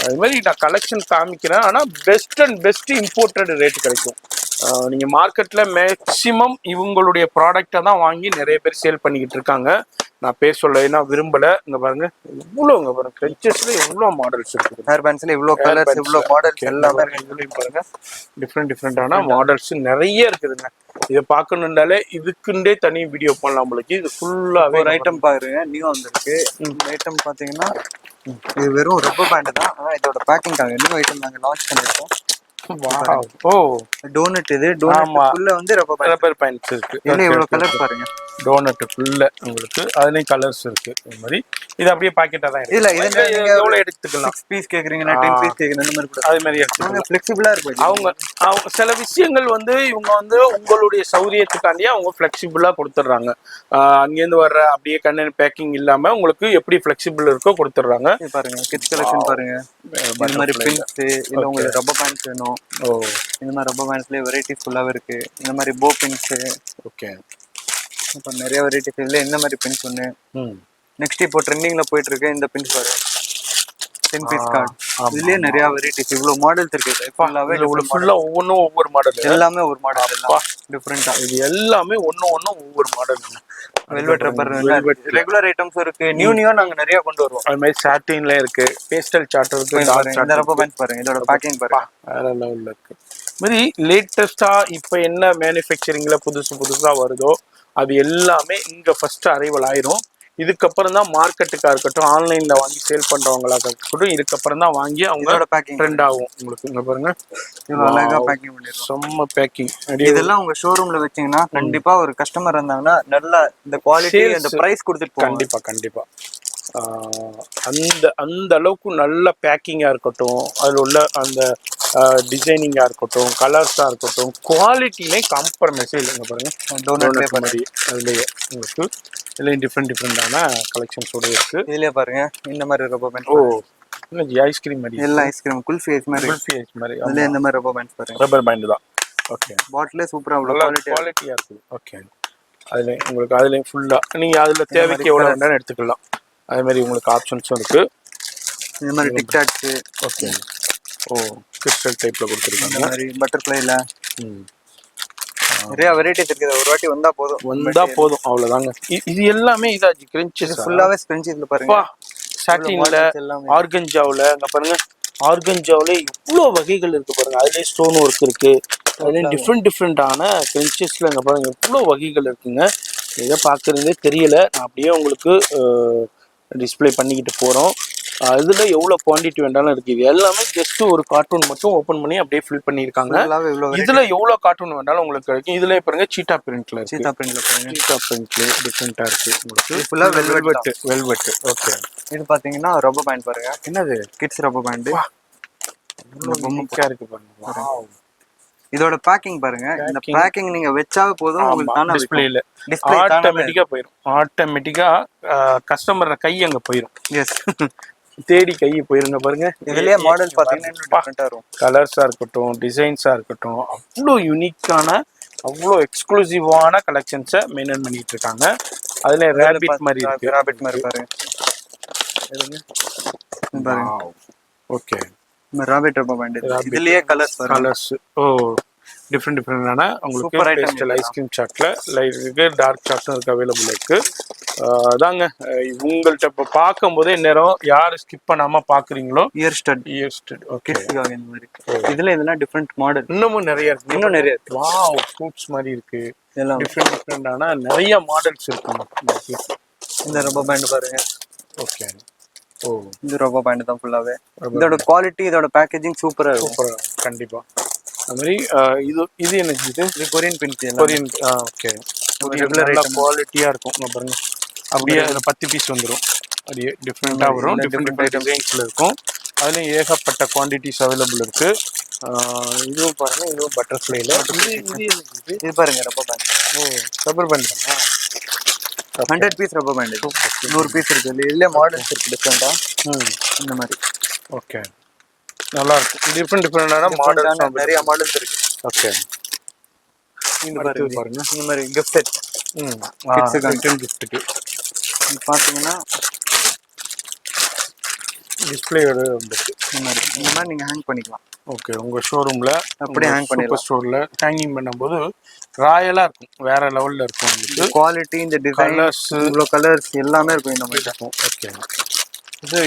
அது மாதிரி நான் கலெக்ஷன் காமிக்கிறேன். ஆனால் best and best imported rate கிடைக்கும். நீங்கள் மார்க்கெட்டில் மேக்ஸிமம் இவங்களுடைய ப்ராடக்டை தான் வாங்கி நிறைய பேர் சேல் பண்ணிக்கிட்டு இருக்காங்க. நான் பேர் சொல்ல ஏன்னா விரும்பலை. இங்கே பாருங்க இவ்வளோங்க பாருங்க, கிரன்ச்சஸ்ல எவ்வளோ மாடல்ஸ் இருக்குது. ஹேர் பேண்ட்ஸ்ல இவ்வளோ கலர்ஸ் இவ்வளோ மாடல்ஸ் எல்லாமே இதுலையும் பாருங்க டிஃப்ரெண்டான மாடல்ஸ் நிறைய இருக்குதுங்க. இதை பார்க்கணுன்னாலே இதுக்குண்டே தனி வீடியோ பண்ணலாம். நம்மளுக்கு இது ஃபுல்லாகவே ஒரு ஐட்டம் பாருங்க நியூ வந்திருக்கு. இந்த ஐட்டம் பார்த்தீங்கன்னா இது வெறும் ரப்பர் பேண்ட் தான். ஆனால் இதோட பேக்கிங்காக நியூ ஐட்டம் நாங்கள் லான்ச் பண்ணியிருக்கோம். ஓ டோனட். இது டோனட்டுக்குள்ள வந்து ரப்பர் பேண்ட்ஸ் இருக்கு. இதுல இவ்வளவு கலர் பாருங்க, டோனட்டுக்குள்ள உங்களுக்கு அதுலயும் கலர்ஸ் இருக்கு. இந்த மாதிரி இது அப்படியே பாக்கெட்டா தான் இருக்கு. இல்ல இது நீங்க எவ்வளவு எடுத்துக்கலாம். 6 பீஸ் கேக்குறீங்கன்னா 10 பீஸ் கேக்குறீங்க அந்த மாதிரி கூட அது மாதிரி எடுத்துக்கலாம். ஃபிளெக்சிபிளா இருக்கும். அவங்க சில விஷயங்கள் வந்து இவங்க வந்து உங்களுடைய சௌரியத்துக்காண்டியே அவங்க ஃபிளெக்சிபிளா கொடுத்துட்றாங்க. அங்கேருந்து வர்ற அப்படியே கண்டெய்னர் பேக்கிங் இல்லாம உங்களுக்கு எப்படி ஃபிளெக்சிபிள் இருக்கோ கொடுத்துட்றாங்க. பாருங்க கிட்ஸ் கலெக்ஷன் பாருங்க. இந்த மாதிரி பின்ஸ் இல்ல உங்களுக்கு ரப்பர் பேண்ட்ஸ் வேணும். ஓ இந்த மாதிரி ரப்பர் பேண்ட்ஸ்லயே வெரைட்டிஸ் ஃபுல்லாவே இருக்கு. இந்த மாதிரி போ பின்ஸ். ஓகே இப்போ நிறைய வெரைட்டிஸ் இல்ல. இந்த மாதிரி பின்ஸ் ஒன்று. நெக்ஸ்ட் இப்போ ட்ரெண்டிங்ல போயிட்டு இருக்கு இந்த பின்ஸ் பாரு, 10 பீஸ் கார்டு. இதுலயே நிறைய வெரைட்டிஸ் இவ்வளவு மாடல்ஸ் இருக்கு. ஃபுல்லா ஒவ்வொன்றும் ஒவ்வொரு மாடல், எல்லாமே ஒரு மாடல் டிஃப்ரெண்டா. இது எல்லாமே ஒவ்வொரு model. Velvet rubber regular items இருக்கு. நியூ நாங்க நிறைய கொண்டு வருவோம். அது மாதிரி சாட்டின்ல இருக்கு, பேஸ்டல் சார்ட் இருக்கு. இந்த ரப்பர் பேண்ட்ஸ் பாருங்க, இதோட பேக்கிங் பாருங்க வேற லெவல்ல இருக்கு. மாதிரி லேட்டஸ்டா இப்ப என்ன மேனுஃபேக்சரிங்ல புதுசா வருதோ அது எல்லாமே இங்க ஃபர்ஸ்ட் அரைவல் ஆயிரும். இதுக்கப்புறம் தான் மார்க்கெட்டுக்கா இருக்கட்டும், ஆன்லைன்ல வாங்கி சேல் பண்றவங்களா இருக்கட்டும், இதுக்கப்புறம் தான் வாங்கி அவங்க ட்ரெண்ட் ஆகும். உங்களுக்கு இங்க பாருங்க அழகா பேக்கிங் பண்ணிருக்கோம். செம்ம பேக்கிங். இதெல்லாம் உங்க ஷோரூம்ல வச்சீங்கன்னா கண்டிப்பா ஒரு கஸ்டமர் இருந்தாங்கன்னா நல்லா இந்த குவாலிட்டி அந்த பிரைஸ் கொடுத்துட்டு கண்டிப்பா அந்த அளவுக்கு நல்ல பேக்கிங்கா இருக்கட்டும், அதுல உள்ள அந்த டிசைனிங்கா இருக்கட்டும், கலர்ஸா இருக்கட்டும், குவாலிட்டிலே காம்ப்ரமைஸே இல்லைங்க. பாருங்க டோனட் மாதிரி அதுலயே உங்களுக்கு இதுலயும் டிஃப்ரெண்டான கலெக்ஷன்ஸோட இருக்கு. இதுலயே பாருங்க இந்த மாதிரி ரப்பர் பேண்ட். ஓ இல்ல ஐஸ்கிரீம் மாதிரி, எல்லாம் ஐஸ்கிரீம் குல்ஃபி ஐஸ் மாதிரி அதுல இந்த மாதிரி ரப்பர் பேண்ட் பாருங்க. ரப்பர் பேண்ட் தான். ஓகே பாட்டிலே சூப்பரா குவாலிட்டியா இருக்கு. ஓகே அதுல உங்களுக்கு அதுலயும் ஃபுல்லா நீங்க அதுல தேவைக்கு எவ்வளவு வேண்டாம்னு எடுத்துக்கலாம். அதே மாதிரி உங்களுக்கு ஆப்ஷன்ஸும் இருக்கு. இந்த மாதிரி டிக்டாக்ஸ். ஓகே ஓ கிறிஸ்டல் டைப்ல கொடுத்துருக்காங்க. இந்த மாதிரி பட்டர்ஃப்ளைல நிறைய வெரைட்டிஸ் இருக்குது. ஒரு வாட்டி வந்தா போதும் அவ்வளவுதாங்க. இது எல்லாமே இதாச்சு கிரன்ச்சஸ் ஃபுல்லாவே ஸ்பென்ச். இதுல பாருங்க சாட்டின்ல, ஆர்கன்ஜாவுல அங்க பாருங்க, ஆர்கன்ஜாவுல இவ்வளவு வகைகள் இருக்கு பாருங்க. அதுலயே ஸ்டோன் ஒர்க் இருக்கு. அதுலயும் டிஃப்ரெண்டான கிரன்ச்சஸ்ல அங்க பாருங்க இவ்வளவு வகைகள் இருக்குங்க. இதை பாக்குறதே தெரியல. நான் அப்படியே உங்களுக்கு டிஸ்பிளே பண்ணிக்கிட்டு போறோம். இதுல எவ்வளவு குவான்டிட்டி வேண்டாலும் இருக்கு. இது எல்லாமே ஜஸ்ட் ஒரு கார்ட்டூன் மட்டும் ஓபன் பண்ணி அப்படியே ஃபில் பண்ணிருக்காங்க. இதுல எவ்வளவு கார்ட்டூன் வேண்டாலும் உங்களுக்கு கிடைக்கும். இதுல பாருங்க சீட்டா பிரிண்ட்ல இருக்கு. சீட்டா பிரிண்ட்ல டிஃபரெண்டா இருக்கு. உங்களுக்கு ஃபுல்லா வெல்வெட். ஓகே இது பாத்தீங்கன்னா ரப்பர் பேண்ட் பாருங்க. என்னது கிட்ஸ் ரப்பர் பேண்ட். பொம்மைக்கா இருக்கு பாருங்க. இதோட பேக்கிங் பாருங்க. இந்த பேக்கிங் நீங்க வெச்சாவே போதும் உங்களுக்கு டிஸ்ப்ளேல ஆட்டோமேட்டிக்கா போயிடும். ஆட்டோமேட்டிக்கா கஸ்டமர் கை அங்க போயிடும். எஸ் தேடி கை போயிருங்க பாருங்க. இதுலயே மாடல் பாத்தீங்கன்னா டிஃபரெண்டா இருக்கும். கலர்ஸா இருக்கட்டும், டிசைன்ஸா இருக்கட்டும், அவ்வளோ யூனிக்கான அவ்வளோ எக்ஸ்க்ளூசிவான கலெக்ஷன்ஸை மெயின்டைன் பண்ணிட்டு இருக்காங்க. அதுல ரேபிட் மாதிரி இருக்கு. ரேபிட் மாதிரி பாருங்க. Okay rabbit rubber band. இதுலயே கலர்ஸ். ஓ டிஃப்ரெண்டான உங்களுக்கு Super item பேஸ்டல் இதெல்லாம். ஐஸ்கிரீம் சாட்ல லைட் இருக்கு, டார்க் சாட்டும் இருக்கு, அவைலபிள் இருக்கு. அதாங்க உங்கள்கிட்ட இப்போ பார்க்கும் போதே நேரம் யார் ஸ்கிப் பண்ணாம பாக்குறீங்களோ இயர் ஸ்டட் ஓகே. கிட்ஸுக்காக இந்த மாதிரி. இதுல இதெல்லாம் டிஃப்ரெண்ட் மாடல் இன்னமும் நிறைய இருக்கு, இன்னும் நிறைய இருக்கு. வாவ் ஃப்ரூட்ஸ் மாதிரி இருக்கு, எல்லாம் டிஃப்ரெண்டான நிறைய மாடல்ஸ் இருக்குங்க. இந்த ரப்பர் பேண்ட் பாருங்க. ஓகே. ஓ, இந்த ரப்பர் பேண்ட் தான் ஃபுல்லாவே. இதோட குவாலிட்டி, இதோட பேக்கேஜிங் சூப்பரா இருக்கும். சூப்பரா கண்டிப்பா. அது மாதிரி இது என்ன இது Korean pins. Korean. Okay. Regular நல்ல குவாலிட்டியா இருக்கும். இங்க பாருங்க, அப்படியே அதுல 10 பீஸ் வந்துடும். அப்படியே டிஃப்ரெண்டா வரும், டிஃப்ரெண்ட் டிசைன்ஸ்ல இருக்கும். அதுலயும் ஏகப்பட்ட குவான்டிட்டிஸ் அவைலபிள் இருக்கு. இதுவும் பாருங்க, இதுவும் பட்டர்ஃப்ளைல. இது பாருங்க ரப்பர் பேண்ட். ஓ, ரப்பர் பேண்ட் தான். 100 பீஸ் ரப்பர் பேண்ட். 100 பீஸ் இருக்கு. இதுல மாடல்ஸ் இருக்கு டிஃப்ரெண்டா. இந்த மாதிரி. ஓகே, நல்லா இருக்கும். டிஃப்ரெண்டான மாடல்ஸ் நிறைய மாடல்ஸ் இருக்கு. ஓகே. இந்த பாருங்க, இந்த மாதிரி கிஃப்ட் செட். கிட்ஸுக்கு கிஃப்ட்டுக்கு பாத்தீங்கன்னா டிஸ்பிளேயோட வந்துருக்கு. இந்த மாதிரி நீங்க ஹேங் பண்ணிக்கலாம். ஓகே, உங்க ஷோரூம்ல அப்படியே ஹேங் பண்ணிடலாம். ஸ்டோர்ல ஹேங்கிங் பண்ணும்போது ராயலா இருக்கும், வேற லெவல்ல இருக்கும். உங்களுக்கு குவாலிட்டி, இந்த டிசைன்ஸ், இவ்வளோ கலர்ஸ் எல்லாமே இருக்கும் இந்த மாதிரி. ஓகே.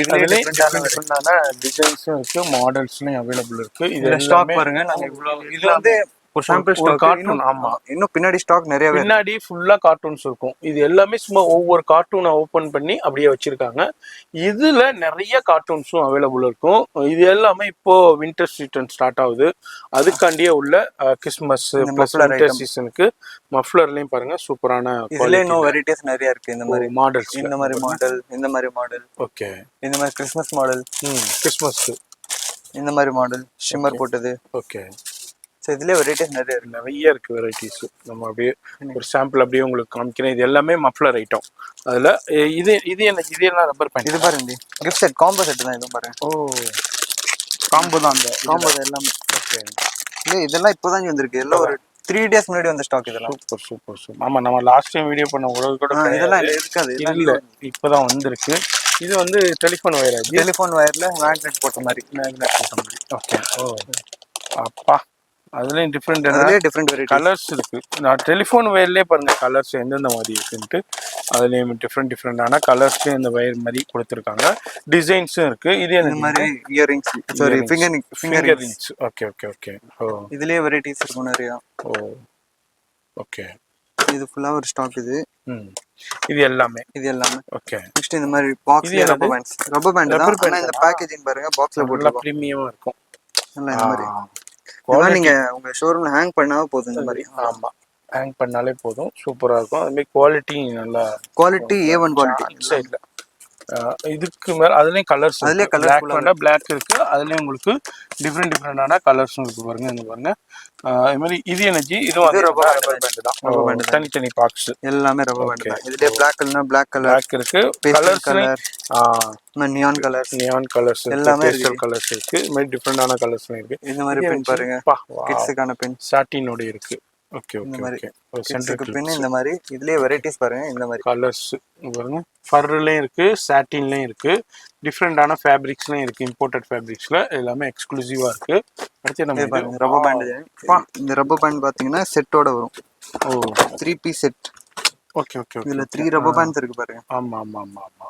இதுலயே டிஃப்ரெண்டான டிசைன்ஸும் இருக்கு, மாடல்ஸ்லயும் அவைலபிள் இருக்கு. இதுல ஸ்டாக் பாருங்க. நாங்க இவ்வளோ இது வந்து ஒரு சாம்பிள் ஸ்டாக். கார்ட்டூன். ஆமா, இன்னும் பின்னாடி ஸ்டாக் நிறைய பின்னாடி ஃபுல்லா கார்ட்டூன்ஸ் இருக்கும். இது எல்லாமே சும்மா ஒவ்வொரு கார்ட்டூனை ஓபன் பண்ணி அப்படியே வச்சிருக்காங்க. இதுல நிறைய கார்ட்டூன்ஸும் அவைலபிள் இருக்கும். இது எல்லாமே இப்போ வின்டர் சீசன் ஸ்டார்ட் ஆகுது, அதுக்காண்டியே உள்ள கிறிஸ்மஸ் பிளஸ் வின்டர் சீசனுக்கு மஃப்ளர்லயும் பாருங்க சூப்பரான இதுல இன்னும் வெரைட்டிஸ் நிறைய இருக்கு. இந்த மாதிரி மாடல்ஸ், இந்த மாதிரி மாடல், இந்த மாதிரி மாடல். ஓகே. இந்த மாதிரி கிறிஸ்மஸ் மாடல், கிறிஸ்மஸ் இந்த மாதிரி மாடல் ஷிம்மர் போட்டது. ஓகே. இதுல வெரைட்டிஸ் நிறைய இருக்கு வெரைட்டிஸ். நம்ம அப்படியே ஒரு சாம்பிள் அப்படியே உங்களுக்கு காமிக்கிறேன். இது எல்லாமே மஃப்ளர் ஐட்டம். அதுல இது எல்லாம் ரப்பர் பேண்ட். இது பாருங்க, கிஃப்ட் செட் காம்போ செட் தான். இது பாருங்க. ஓ, காம்போ தான். அந்த காம்போ எல்லாமே. ஓகே. இல்ல இதெல்லாம் இப்போதான் வந்திருக்கு. எல்லாம் ஒரு 3 டேஸ் முன்னாடி வந்த ஸ்டாக் இதெல்லாம். சூப்பர். ஆமா, நம்ம லாஸ்ட் டைம் வீடியோ பண்ண உடனே கூட இதெல்லாம் இருக்காது. இல்ல, இப்பதான் வந்திருக்கு. இது வந்து டெலிஃபோன் வயர். டெலிஃபோன் வயர்ல மேக்னெட் போட்ட மாதிரி. ஓகே. ஓ அப்பா, அதுலயும் டிஃப்ரெண்ட் கலர்ஸ் இருக்கு. நான் டெலிஃபோன் வயர்லயே பாருங்க கலர்ஸ் எந்தெந்த மாதிரி இருக்குன்ட்டு. அதுலயும் டிஃப்ரெண்டான கலர்ஸ்லயும் இந்த வயர் மாதிரி கொடுத்துருக்காங்க. டிசைன்ஸும் இருக்கு. இது இந்த மாதிரி earrings, sorry finger rings. Okay. Oh, இதுலயே வெரைட்டிஸ் இருக்கும் நிறைய. Oh, okay. இது ஃபுல்லா ஒரு ஸ்டாக். இது எல்லாமே ஓகே. நெக்ஸ்ட் இந்த மாதிரி பாக்ஸ்ல ரப்பர் பேண்ட் தான். ஆனா இந்த பேக்கேஜிங் பாருங்க, பாக்ஸ்ல போட்டுருக்கோம். பிரீமியமா இருக்கும். நல்லா இந்த மாதிரி நீங்க உங்க ஷோரூம்ல ஹேங் பண்ணாவே போதும். இந்த மாதிரி ஆமா, ஹேங் பண்ணாலே போதும். சூப்பரா இருக்கும். அது மாதிரி குவாலிட்டி நல்லா, குவாலிட்டி A1 குவாலிட்டி சைடுல. இதுக்கு மேல அதுலயும் கலர்ஸ், அதுலயே பிளாக் பண்ணா பிளாக் இருக்கு. அதுலயும் உங்களுக்கு டிஃப்ரெண்டான கலர்ஸும் இருக்கு. பாருங்க, இந்த பாருங்க. இது மாதிரி இது எனர்ஜி, இதுவும் ரப்பர் பேண்ட் தான். தனித்தனி பாக்ஸ் எல்லாமே ரப்பர் பேண்ட் தான். இதுல பிளாக் இல்லனா பிளாக் கலர் இருக்கு. கலர்ஸ் நியான் கலர்ஸ் எல்லாமே கலர்ஸ் இருக்கு. இது மாதிரி டிஃப்ரெண்டான கலர்ஸ் இருக்கு. இந்த மாதிரி பின் பாருங்க, கிட்ஸுக்கான பின் சாட்டினோட இருக்கு. ஓகே. சென்டருக்கு பின் இந்த மாதிரி. இதுலயே வெரைட்டிஸ் பாருங்க. இந்த மாதிரி கலர்ஸ் பாருங்க, ஃபர்லயும் இருக்கு, சாட்டின்லயும் இருக்கு, டிஃப்ரெண்டான ஃபேப்ரிக்ஸ்லயும் இருக்கு. இம்போர்ட்டட் ஃபேப்ரிக்ஸ்ல எல்லாமே எக்ஸ்க்ளூசிவா இருக்கு. அடுத்து நம்ம பாருங்க ரப்பர் பேண்ட். இந்த ரப்பர் பேண்ட் பாத்தீங்கன்னா செட்டோட வரும். ஓ, 3 பீஸ் செட். ஓகே. இதுல 3 ரப்பர் பேண்ட்ஸ் இருக்கு பாருங்க. ஆமா.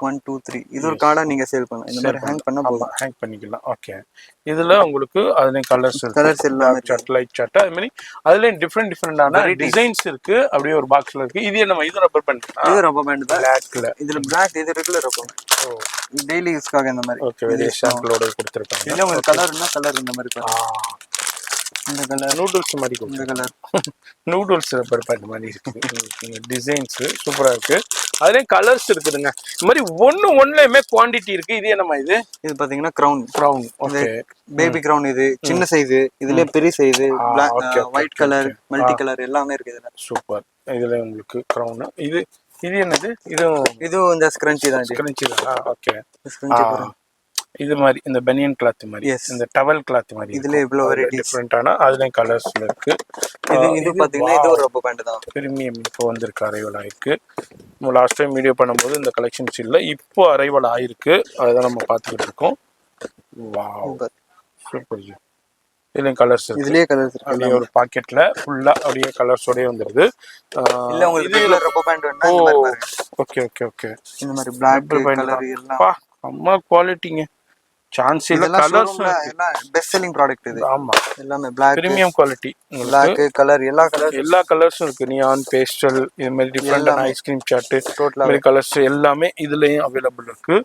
1 2 3. இது ஒரு கார்டா நீங்க சேல் பண்ணலாம். இந்த மாதிரி ஹேங் பண்ணா போதும், ஹேங் பண்ணிக்கலாம். ஓகே. இதுல உங்களுக்கு அதுலயும் கலர்ஸ் எல்லாமே சாட், லைட் சாட், அது மாதிரி அதுலயும் டிஃப்ரெண்டான டிசைன்ஸ் இருக்கு. அப்படியே ஒரு பாக்ஸ்ல இருக்கு. இது என்ன, இது ரப்பர் பேண்ட். இது ரப்பர் பேண்ட் தான், பிளாக்ல. இதுல பிளாக், இது ரெகுலர் ரப்பர் பேண்ட். ஓ, டெய்லி யூஸ்க்காக இந்த மாதிரி. ஓகே, வெரி சாம்பிளோட கொடுத்திருக்காங்க. இதுல உங்களுக்கு கலர்னா கலர் இந்த மாதிரி பாருங்க. இந்த கலர் நூடுல்ஸ் மாதிரி. இந்த கலர் நூடுல்ஸ் ரப்பர் பேண்ட் மாதிரி இருக்கு. டிசைன்ஸ் சூப்பரா இருக்கு. அதுலயே கலர்ஸ் இருக்குதுங்க. இந்த மாதிரி ஒண்ணுலயுமே குவாண்டிட்டி இருக்கு. இது என்னமா இது பாத்தீங்கன்னா கிரவுன். Okay, baby crown. இது சின்ன சைஸ், இதுலயே பெரிய size, white colour, multi colour எல்லாமே இருக்கு இதுல. சூப்பர். இதுல உங்களுக்கு கிரவுன். இது என்னது? இதுவும் இந்த ஸ்க்ரன்ச்சி தான். Okay, scrunchie. இது மாதிரி இந்த பனியன் கிளாத் மாதிரி, இந்த டவல் கிளாத் மாதிரி. இதுல இவ்வளவு வெரைட்டி டிஃபரெண்டான அதுலயும் கலர்ஸ்ல இருக்கு. இது பாத்தீங்கன்னா இது ஒரு ரப்பர் பேண்ட் தான். பிரீமியம் இப்போ வந்திருக்கு, அரைவல் ஆயிருக்கு. நம்ம லாஸ்ட் டைம் வீடியோ பண்ணும்போது இந்த கலெக்ஷன்ஸ் இல்ல, இப்போ அரைவல் ஆயிருக்கு. அதுதான் நம்ம பார்த்துக்கிட்டு இருக்கோம். Wow, super G. இதுலயும் கலர்ஸ் இருக்கு. இதுலயே கலர்ஸ் இருக்கு. அப்படியே ஒரு பாக்கெட்ல ஃபுல்லா அப்படியே கலர்ஸோடய வந்துருது. இல்ல உங்களுக்கு ரெகுலர் ரப்பர் பேண்ட் வேணும்னா இந்த மாதிரி பாருங்க. Okay okay okay. இந்த மாதிரி பிளாக் கலர் எல்லாம் பா அம்மா குவாலிட்டிங்க. சான்ஸ் இல்ல. கலர்ஸ் எல்லாம் பெஸ்ட் செல்லிங் ப்ராடக்ட் இது. ஆமா எல்லாமே black premium quality. Black colour எல்லா கலர்ஸும் இருக்கு. நியான், பேஸ்டல், இது மாதிரி டிஃபரெண்டான ஐஸ்கிரீம் சாட் மாதிரி கலர்ஸ் எல்லாமே இதுலயும் அவைலபிள் இருக்கு.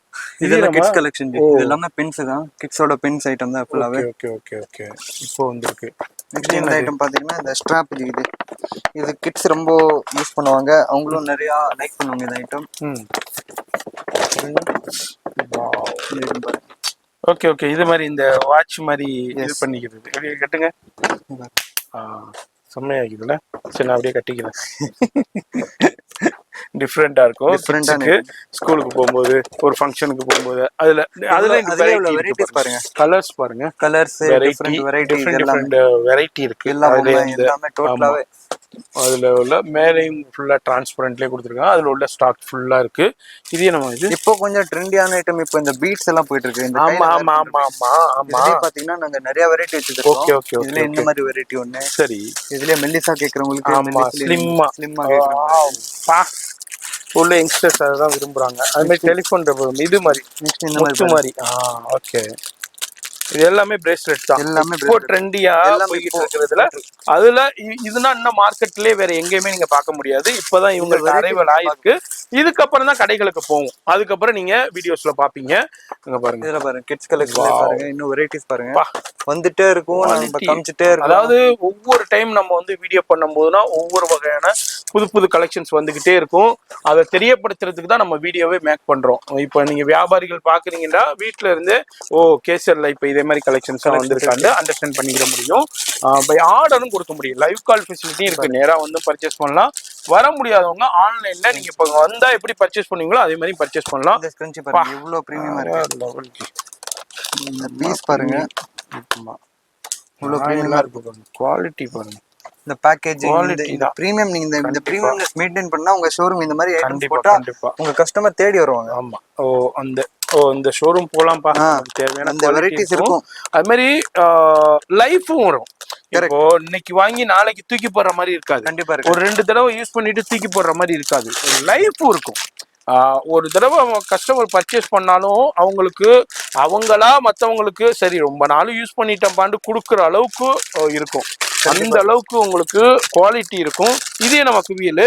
இது கிட்ஸ் கலெக்ஷன். இது எல்லாமே பென்ஸ் தான். கிட்ஸோட பென்ஸ் ஐட்டம் தான் ஃபுல்லாவே. Okay okay okay. இப்போ வந்திருக்கு. நெக்ஸ்ட் இந்த ஐட்டம் பாத்தீங்கன்னா இந்த ஸ்ட்ராப் இது கிட்ஸ் ரொம்ப யூஸ் பண்ணுவாங்க. அவங்களும் நிறைய லைக் பண்ணுவாங்க இந்த ஐட்டம். Okay okay. இது மாதிரி இந்த வாட்ச் மாதிரி இது பண்ணிக்கிறது. அப்படியே கட்டுங்க. செம்மையாகிதுல. சரி நான் அப்படியே கட்டிக்கிறேன். டிஃப்ரெண்டா இருக்கும். ஸ்கூலுக்கு போகும்போது ஒரு ஃபங்க்ஷனுக்கு போகும்போது அதுல வெரைட்டிஸ் பாருங்க. கலர்ஸ் பாருங்க. கலர்ஸ் டிஃப்ரெண்ட் வெரைட்டி இருக்கு. எல்லாமே டோட்டலாவே அதுல உள்ள மேலையும் ஃபுல்லா டிரான்ஸ்பரண்ட்லயே கொடுத்துருக்காங்க. அதுல உள்ள ஸ்டாக் ஃபுல்லா இருக்கு. இதே நம்ம இது இப்போ கொஞ்சம் ட்ரெண்டியான ஐட்டம். இப்போ இந்த பீட்ஸ் எல்லாம் போயிட்டு இருக்கு. இந்த ஆமா ஆமா ஆமா ஆமா ஆமா. பாத்தீங்கன்னா நாங்க நிறைய வெரைட்டி வச்சிருக்கோம். Okay okay. இதுல இந்த மாதிரி வெரைட்டி ஒண்ணு. சரி. இதுல மெல்லிசா கேக்குறவங்களுக்கு ஆமா ஸ்லிம்மா பா உள்ள யங்ஸ்டர்ஸ் அதான் விரும்புறாங்க. அது மாதிரி டெலிஃபோன் இது மாதிரி இந்த மாதிரி. ஓகே. இது எல்லாமே பிரேஸ்லெட் தான். எல்லாமே இப்போ ட்ரெண்டியா போயிட்டு இருக்கிறதுல அதுல இதுனா இன்னும் மார்க்கெட்லயே வேற எங்கேயுமே நீங்க பார்க்க முடியாது. இப்பதான் இவங்களுக்கு அரைவல் ஆயிருக்கு. இதுக்கப்புறம் தான் கடைகளுக்கு போகும். அதுக்கப்புறம் நீங்க வீடியோஸ்ல பாப்பீங்க. இங்க பாருங்க. இதுல பாருங்க கிட்ஸ் கலெக்ஷன் பாருங்க. இன்னும் வெரைட்டிஸ் பாருங்க. வந்துட்டே இருக்கும். நம்ம காமிச்சிட்டே இருக்கும். அதாவது ஒவ்வொரு டைம் நம்ம வந்து வீடியோ பண்ணும் போதுனா ஒவ்வொரு வகையான புது புது கலெக்ஷன்ஸ் வந்துகிட்டே இருக்கும். அதை தெரியப்படுத்துறதுக்கு தான் நம்ம வீடியோவே மேக் பண்றோம். இப்போ நீங்க வியாபாரிகள் பாக்குறீங்கன்னா வீட்டுல இருந்து கேசர்ல இப்ப இதே மாதிரி கலெக்ஷன்ஸ் வந்திருக்காங்க அண்டர்ஸ்டாண்ட் பண்ணிக்கிற முடியும். பை ஆர்டரும் கொடுக்க முடியும். லைவ் கால் ஃபெசிலிட்டி இருக்கு. நேரா வந்து பர்ச்சேஸ் பண்ணலாம். வர முடியாதவங்க ஆன்லைன்ல நீங்க இப்ப வந்தா எப்படி பர்ச்சேஸ் பண்ணுவீங்களோ அதே மாதிரி பர்ச்சேஸ் பண்ணலாம். இவ்வளவு பிரீமியமா இருக்கு. இந்த பீஸ் பாருங்க. இவ்வளவு பிரீமியமா இருக்கு. குவாலிட்டி பாருங்க. இந்த பேக்கேஜிங் இந்த பிரீமியம் நீங்க இந்த பிரீமியம்னஸ் மெயின்டைன் பண்ணா உங்க ஷோரூம் இந்த மாதிரி ஐட்டம்ஸ் போட்டா உங்க கஸ்டமர் தேடி வருவாங்க. ஆமா. இந்த ஷோரூம் போலாம்ப்பா. தேவையான அந்த வெரைட்டிஸ் இருக்கும். அது மாதிரி லைஃபும் வரும். இப்போ இன்னைக்கு வாங்கி நாளைக்கு தூக்கி போடுற மாதிரி இருக்காது. கண்டிப்பா ஒரு 2 தடவை யூஸ் பண்ணிட்டு தூக்கி போடுற மாதிரி இருக்காது. லைஃபும் இருக்கும். ஒரு தடவை கஸ்டமர் பர்ச்சேஸ் பண்ணாலும் அவங்களா மற்றவங்களுக்கு சரி ரொம்ப நாள் யூஸ் பண்ணிட்டப்பாண்டு கொடுக்குற அளவுக்கு இருக்கும். அந்த அளவுக்கு உங்களுக்கு குவாலிட்டி இருக்கும். இதே நம்ம குவியல்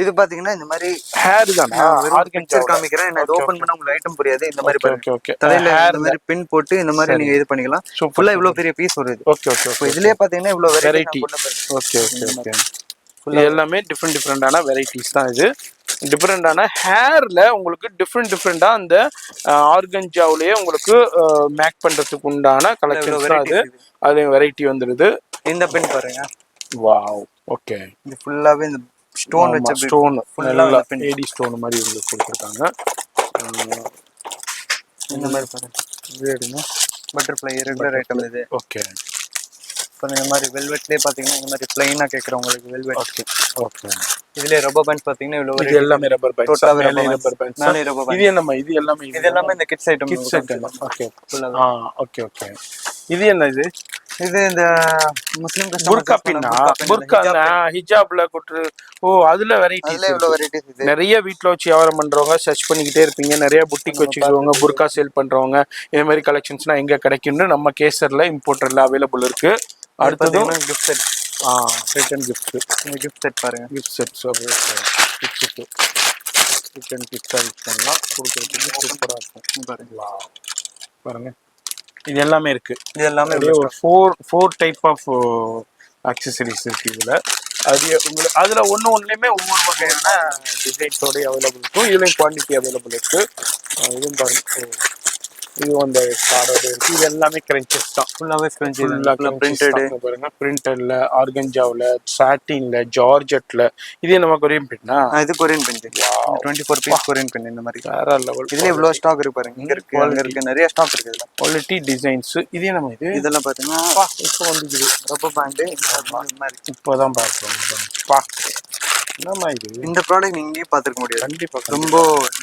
இது பாத்தீங்கன்னா இந்த மாதிரி ஹேர் தான். பிக்சர் காமிக்கிறேன். நான் ஓபன் பண்ணா உங்களுக்கு ஐட்டம் புரியாது. இந்த மாதிரி பாருங்க. தலையில இந்த மாதிரி பின் போட்டு இந்த மாதிரி நீங்க இது பண்ணிக்கலாம். ஃபுல்லா இவ்வளவு பெரிய பீஸ் வருது. Okay okay. இப்போ இதுலயே பாத்தீங்கன்னா இவ்வளவு வெரைட்டி. Okay okay okay. இது எல்லாமே டிஃப்ரெண்டான வெரைட்டிஸ் தான். இது டிஃப்ரெண்டான ஹேர்ல உங்களுக்கு டிஃப்ரெண்டா அந்த ஆர்கன்ஜாவிலேயே உங்களுக்கு மேக் பண்றதுக்கு உண்டான கலெக்ஷன்ஸ் தான். அது வெரைட்டி வந்துருது. இந்த பின் பாருங்க. வாவ். ஓகே. இது ஃபுல்லாவே இந்த ஸ்டோன் வச்ச ஸ்டோன் ஃபுல்லா ஏடி ஸ்டோன் மாதிரி உங்களுக்கு கொடுத்துருக்காங்க. இந்த மாதிரி பாருங்க. இது எடுங்க. பட்டர்ஃப்ளை ரெகுலர் ஐட்டம் இது. ஓகே. இப்போ இந்த மாதிரி வெல்வெட்லயே பாத்தீங்கன்னா இந்த மாதிரி பிளைனா கேக்குறவங்களுக்கு வெல்வெட். Okay okay. இதுல ரப்பர் பேண்ட்ஸ் பாத்தீங்கன்னா இவ்வளவு இது எல்லாமே ரப்பர் பேண்ட்ஸ். டோட்டலாவே ரப்பர் பேண்ட்ஸ். இது என்னமா? இது எல்லாமே இந்த kids item. Okay. Okay okay. இது என்ன? இது இந்த முஸ்லிம் புர்கா பின்னா புர்கா ஹிஜாப்ல குட்டு. அதுல வெரைட்டிஸ் நிறைய வீட்டுல வச்சு வியாபாரம் பண்றவங்க சர்ச் பண்ணிக்கிட்டே இருப்பீங்க. நிறைய புட்டிக் வச்சுக்கிறவங்க புர்கா சேல் பண்றவங்க இந்த மாதிரி கலெக்ஷன்ஸ்லாம் எங்க கிடைக்கும்னு நம்ம கேசர்ல இம்போர்ட்டர்ல அவைலபிள் இருக்கு. அடுத்தது கிஃப்ட் செட். Return gift. இந்த கிஃப்ட் செட் பாருங்க. கிஃப்ட் செட்ஸ் ரிட்டன் கிஃப்ட் பண்ணலாம். கொடுக்கறதுக்கு சூப்பரா இருக்கும். பாருங்க. இது எல்லாமே இருக்கு. இது எல்லாமே ஒரு 4 டைப் ஆஃப் ஆக்சசரிஸ் இருக்கு இதுல. அதுல ஒண்ணுலயுமே ஒவ்வொரு வகையான டிசைன்ஸோட அவைலபிள் இருக்கும். இதுலயும் குவான்டிட்டி அவைலபிள் இருக்கு. இதுவும் பாருங்க. இது அந்த கார்டோட இருக்கு. இது எல்லாமே கிரன்ச்சஸ் தான். ஃபுல்லாவே பாருங்க. பிரிண்டட்ல, ஆர்கன்ஜாவில், சாட்டின்ல, ஜார்ஜெட்ல. இதே நம்ம கொரியன் பின்னா. இது கொரியன் பின். 24 பீஸ் கொரியன் பின். இந்த மாதிரி வேற லெவல். இதுல இவ்வளவு ஸ்டாக் இருக்கு பாருங்க. இங்க இருக்கு, அங்க இருக்கு, நிறைய ஸ்டாக் இருக்கு இதுல. Quality designs. இதே நம்ம இதெல்லாம் பாத்தீங்கன்னா இப்போ வந்து ரப்பர் பேண்ட் இந்த மாதிரி இப்போதான் பாக்குறோம். என்னமா இது? இந்த ப்ராடக்ட் நீங்க இங்கேயே பாத்துக்க முடியாது. கண்டிப்பா ரொம்ப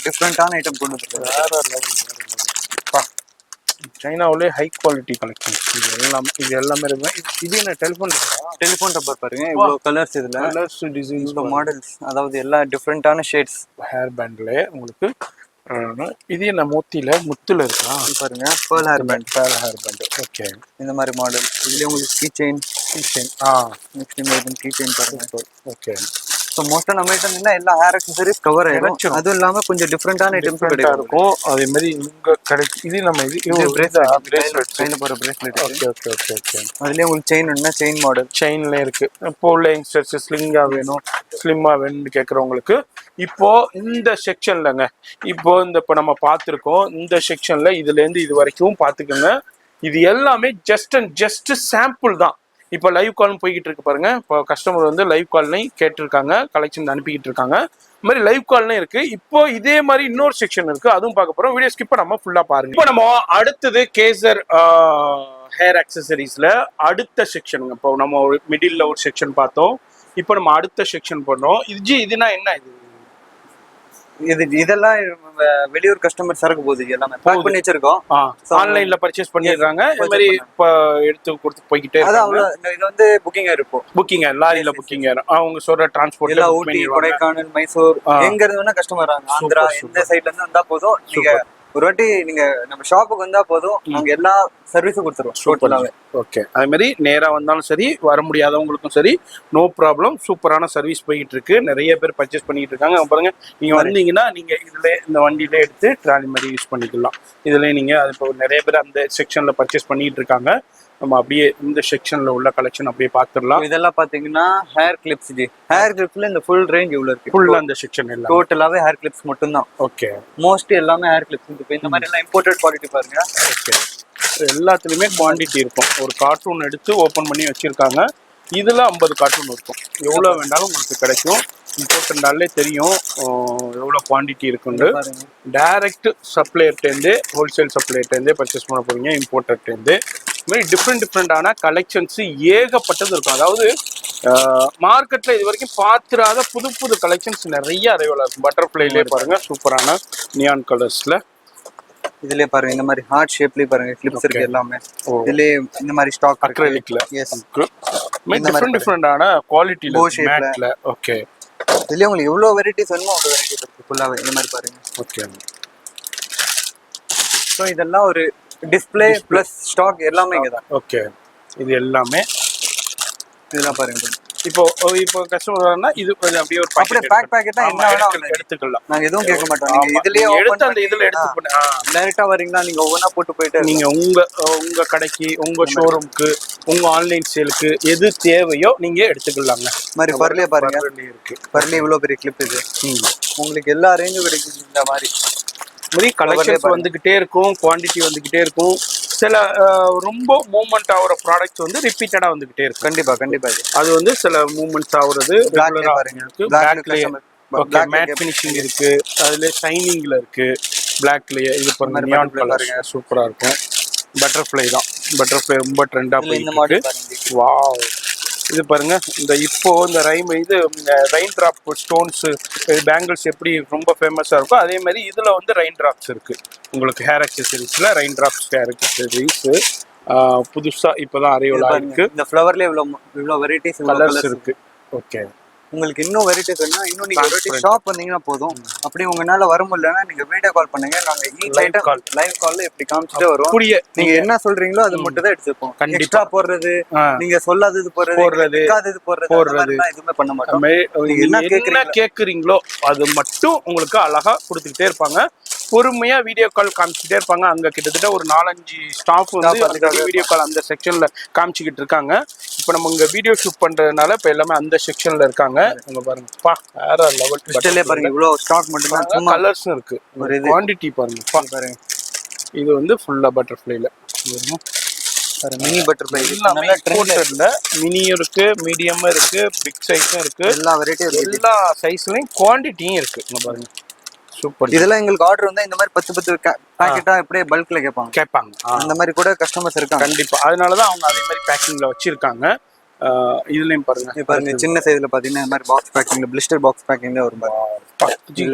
டிஃப்ரெண்டான ஐட்டம் கொண்டு வந்துருக்காங்க. வேற லெவல். சைனாவிலே ஹை குவாலிட்டி கலெக்ஷன். இது எல்லாமே இருக்கு. இது என்ன டெலிஃபோன் டெலிஃபோன் ரப்பர் பாருங்க, இவ்வளோ கலர்ஸ் இதுல, கலர்ஸ் டிசைன்ஸ், இவ்வளோ மாடல்ஸ், அதாவது எல்லா டிஃப்ரெண்டான ஷேட்ஸ். ஹேர் பேண்ட்ல உங்களுக்கு இது என்ன மோத்தில முத்துல இருக்கா பாருங்க, pearl hair band. Pearl hair band. Okay, இந்த மாதிரி மாடல். இதுலயே உங்களுக்கு கீ செயின். நெக்ஸ்ட் இந்த கீ செயின் பாருங்க. ஓகே, ஸோ மோஸ்ட்டாக நம்ம ஐட்டம் எல்லா ஹேர் அக்சசரிஸ் கவர் ஆயிடும். அதுவும் இல்லாமல் கொஞ்சம் டிஃப்ரெண்டான ஐட்டம்ஸ் இருக்கும். அதே மாதிரி இங்க கிடைக்கு. இது நம்ம இது பிரேஸ்லெட், கையில் போகிற bracelet. Okay okay okay okay. அதுலேயே உங்களுக்கு செயின் வேணும்னா செயின் மாடல் செயின்ல இருக்கு. இப்போ உள்ள யங்ஸ்டர்ஸ் ஸ்லிங்கா வேணும், ஸ்லிம்மா வேணும்னு கேட்குறவங்களுக்கு இப்போ இந்த செக்ஷன்லங்க, இப்போ இப்போ நம்ம பார்த்துருக்கோம். இந்த செக்ஷன்ல இதுல இருந்து இது வரைக்கும் பார்த்துக்கோங்க. இது எல்லாமே ஜஸ்ட் சாம்பிள் தான். இப்போ லைவ் கால் போய்கிட்டு இருக்கு பாருங்க. இப்போ கஸ்டமர் வந்து லைவ் கால்லையும் கேட்டிருக்காங்க, கலெக்ஷன் அனுப்பிக்கிட்டு இருக்காங்க. இந்த மாதிரி லைவ் கால்லையும் இருக்கு. இப்போ இதே மாதிரி இன்னொரு செக்ஷன் இருக்கு, அதுவும் பார்க்க போறோம். வீடியோ ஸ்கிப் நம்ம ஃபுல்லா பாருங்க. இப்போ நம்ம அடுத்தது கேசர் ஹேர் அக்சசரிஸ்ல அடுத்த செக்ஷனுங்க. இப்போ நம்ம ஒரு மிடில் ஒரு செக்ஷன் பார்த்தோம். இப்போ நம்ம அடுத்த செக்ஷன் பண்ணோம். இதுனா என்ன இதெல்லாம் வெளியூர் கஸ்டமர் சரக்கு போகுது, எல்லாமே பேக் பண்ணி வச்சிருக்கோம். ஆன்லைன்ல பர்ச்சேஸ் பண்ணிடுறாங்க. இந்த மாதிரி இப்போ எடுத்து கொடுத்து போய்கிட்டே இது வந்து புக்கிங் ஆயிருக்கும். புக்கிங் லாரியில புக்கிங் அவங்க சொல்ற டிரான்ஸ்போர்ட் எல்லாம் ஊட்டி, கொடைக்கானல், மைசூர், எங்க இருந்து வேணா கஸ்டமர் ஆந்திரா, எந்த சைட்ல இருந்து வந்தா போதும். நீங்க ஒரு வாட்டி நீங்க நம்ம ஷாப்புக்கு வந்தா போதும், நாங்க எல்லா சர்வீஸும் கொடுத்துருவோம் டோட்டலாவே. ஓகே, அதே மாதிரி நேரா வந்தாலும் சரி, வர முடியாதவங்களுக்கும் சரி, நோ ப்ராப்ளம். சூப்பரான சர்வீஸ் போயிட்டு இருக்கு. நிறைய பேர் பர்ச்சேஸ் பண்ணிட்டு இருக்காங்க. பாருங்க, நீங்க வந்தீங்கன்னா நீங்க இதுல இந்த வண்டியில எடுத்து ட்ராலி மாதிரி யூஸ் பண்ணிக்கலாம். இதுல நீங்க அது இப்போ நிறைய பேர் அந்த செக்ஷன்ல பர்ச்சேஸ் பண்ணிட்டு இருக்காங்க. நம்ம அப்படியே இந்த செக்ஷன்ல உள்ள கலெக்ஷன் அப்படியே பாத்துடலாம். இதெல்லாம் பாத்தீங்கன்னா ஹேர் கிளிப்ஸ். ஹேர் கிளிப்ஸ்ல இந்த ஃபுல் ரேஞ்ச் இவ்வளவு இருக்கு. ஃபுல்லா அந்த செக்ஷன் எல்லாம் டோட்டலாவே ஹேர் கிளிப்ஸ் மட்டும் தான். ஓகே, மோஸ்ட்லி எல்லாமே ஹேர் கிளிப்ஸ். இந்த மாதிரி எல்லாம் இம்போர்ட்டட் குவாலிட்டி பாருங்க. ஓகே, எல்லாத்துலயுமே குவான்டிட்டி இருக்கும். ஒரு கார்ட்டூன் எடுத்து ஓபன் பண்ணி வச்சிருக்காங்க. இதுல 50 கார்ட்டூன் இருக்கும். எவ்வளவு வேண்டாலும் உங்களுக்கு கிடைக்கும். இம்போர்ட்டன்டாலே தெரியும் எவ்வளோ குவான்டிட்டி இருக்குன்னு. டைரக்ட் சப்ளையர்ட்டேருந்து, ஹோல்சேல் சப்ளையர்ட்டேருந்தே பர்ச்சேஸ் பண்ண போறீங்க. இம்போர்ட்டர்ட்டேருந்து இது மாதிரி டிஃப்ரெண்டான கலெக்ஷன்ஸ் ஏகப்பட்டது இருக்கும். அதாவது மார்க்கெட்ல இது வரைக்கும் பார்த்துராத புது கலெக்ஷன்ஸ் நிறைய அரைவலாக இருக்கும். பட்டர்ஃப்ளைலே பாருங்க, சூப்பரான நியான் கலர்ஸ்ல. இதுலயே பாருங்க, இந்த மாதிரி ஹார்ட் ஷேப்லயே பாருங்க கிளிப்ஸ் இருக்கு எல்லாமே. இதுலயே இந்த மாதிரி ஸ்டாக் அக்ரிலிக்ல. எஸ், டிஃப்ரெண்டான குவாலிட்டில மேட்ல. ஓகே, இதுலயே உங்களுக்கு எவ்வளவு வெரைட்டிஸ் வேணுமோ அவ்வளவு வெரைட்டிஸ் இருக்கு ஃபுல்லாவே. இந்த மாதிரி பாருங்க. ஓகே, ஸோ இதெல்லாம் ஒரு டிஸ்பிளே பிளஸ் ஸ்டாக் எல்லாமே இங்க தான். ஓகே, இது எல்லாமே இதெல்லாம் பாருங்க. இப்போ கஸ்டமர் வரனா இது அப்படியே ஒரு பாக்கெட்டா என்ன வேணாலும் எடுத்துக்கலாம். நாங்க எதுவும் கேட்க மாட்டோம். நீங்க இதுலயே எடுத்து அந்த இதுல எடுத்து டைரக்டா வரீங்களா, நீங்க ஒவ்வொன்றா போட்டு போயிட்டு நீங்க உங்க கடைக்கு, உங்க ஷோரூம்க்கு, உங்க ஆன்லைன் சேலுக்கு எது தேவையோ நீங்க எடுத்துக்கலாங்க. மாதிரி பர்லே பாருங்க இருக்கு. பர்லே இவ்வளவு பெரிய கிளிப் இது. உங்களுக்கு எல்லா ரேஞ்சும் கிடைக்கும். இந்த மாதிரி கலெக்ஷன்ஸ் வந்துகிட்டே இருக்கும், குவான்டிட்டி வந்துகிட்டே இருக்கும். சில ரொம்ப மூவ்மெண்ட் ஆகிற ப்ராடக்ட்ஸ் வந்து ரிப்பீட்டடா வந்துகிட்டே இருக்கும். கண்டிப்பா அது வந்து சில மூவ்மெண்ட்ஸ் ஆகுறது மேட் ஃபினிஷிங் இருக்கு, அதுல ஷைனிங்ல இருக்கு, பிளாக்லயே. இது பண்ண நியான் கலர் சூப்பரா இருக்கும். பட்டர்ஃப்ளை தான், பட்டர்ஃப்ளை ரொம்ப ட்ரெண்டா போயிட்டு இருக்கு. வாவ், இது பாருங்க. இப்போ இந்த ரெயின் டிராப் ஸ்டோன்ஸ், பேங்கிள்ஸ் எப்படி ரொம்ப ஃபேமஸா இருக்கோ அதே மாதிரி இதுல வந்து ரெயின் டிராப்ஸ் இருக்கு. உங்களுக்கு ஹேர் அக்சசரிஸ்ல ரெயின் டிராப்ஸ் ஹேர் அக்சசரிஸ் புதுசா இப்பதான் அரைவலா இருக்கு. இந்த ஃப்ளவர்ல இவ்வளவு வெரைட்டிஸ் கலர்ஸ் இருக்கு. ஓகே, உங்களுக்கு இன்னும் வெரைட்டிஸ் வேணும்னா இன்னும் நீங்க ஒரு ஷாப் வந்தீங்கன்னா போதும். அப்படி உங்களால வர முடியலன்னா நீங்க வீடியோ கால் பண்ணுங்க. நாங்க லைவ் கால்ல எப்படி காமிச்சிட்டு வரோம். நீங்க என்ன சொல்றீங்களோ அது மட்டும் தான் எடுத்துப்போம். கண்டிப்பா போடுறது, நீங்க சொல்லாதது போடுறது, எதுவுமே பண்ண மாட்டோம். என்ன கேக்குறீங்களோ அது மட்டும் உங்களுக்கு அழகா கொடுத்துக்கிட்டே இருப்பாங்க. பொறுமையா வீடியோ கால் காமிச்சுட்டே இருப்பாங்க. அங்க கிட்டத்தட்ட ஒரு 4-5 ஸ்டாஃப் வந்து வீடியோ கால் அந்த செக்ஷன்ல காமிச்சுக்கிட்டு இருக்காங்க. இப்ப நம்ம இங்க வீடியோ ஷூட் பண்றதுனால இப்ப எல்லாமே அந்த செக்ஷன்ல இருக்காங்க. இங்க பாருங்க, வேற லெவல் பாருங்க. இவ்வளவு ஸ்டாக் மட்டும் தான், கலர்ஸும் இருக்கு. ஒரு குவாண்டிட்டி பாருங்க. இது வந்து ஃபுல்லா பட்டர்ஃப்ளைல மினி பட்டர்ஃப்ளை. எல்லாமே ட்ரெண்ட்ல மினியும் இருக்கு, மீடியமும் இருக்கு, பிக் சைஸும் இருக்கு. எல்லா வெரைட்டியும் இருக்கு. எல்லா சைஸ்லயும் குவாண்டிட்டியும் இருக்கு. இங்க பாருங்க, சூப்பர். இதெல்லாம் எங்களுக்கு ஆர்டர் வந்தா இந்த மாதிரி 10 பாக்கெட்டா அப்படியே பல்க்ல கேட்பாங்க. அந்த மாதிரி கூட கஸ்டமர்ஸ் இருக்காங்க. கண்டிப்பா, அதனாலதான் அவங்க அதே மாதிரி பேக்கிங்ல வச்சிருக்காங்க. இதுலயும் பாருங்க, சின்ன சைஸ்ல பாத்தீங்கன்னா இந்த மாதிரி பாக்ஸ் பேக்கிங்ல, பிளிஸ்டர் பாக்ஸ் பேக்கிங்ல வரும்.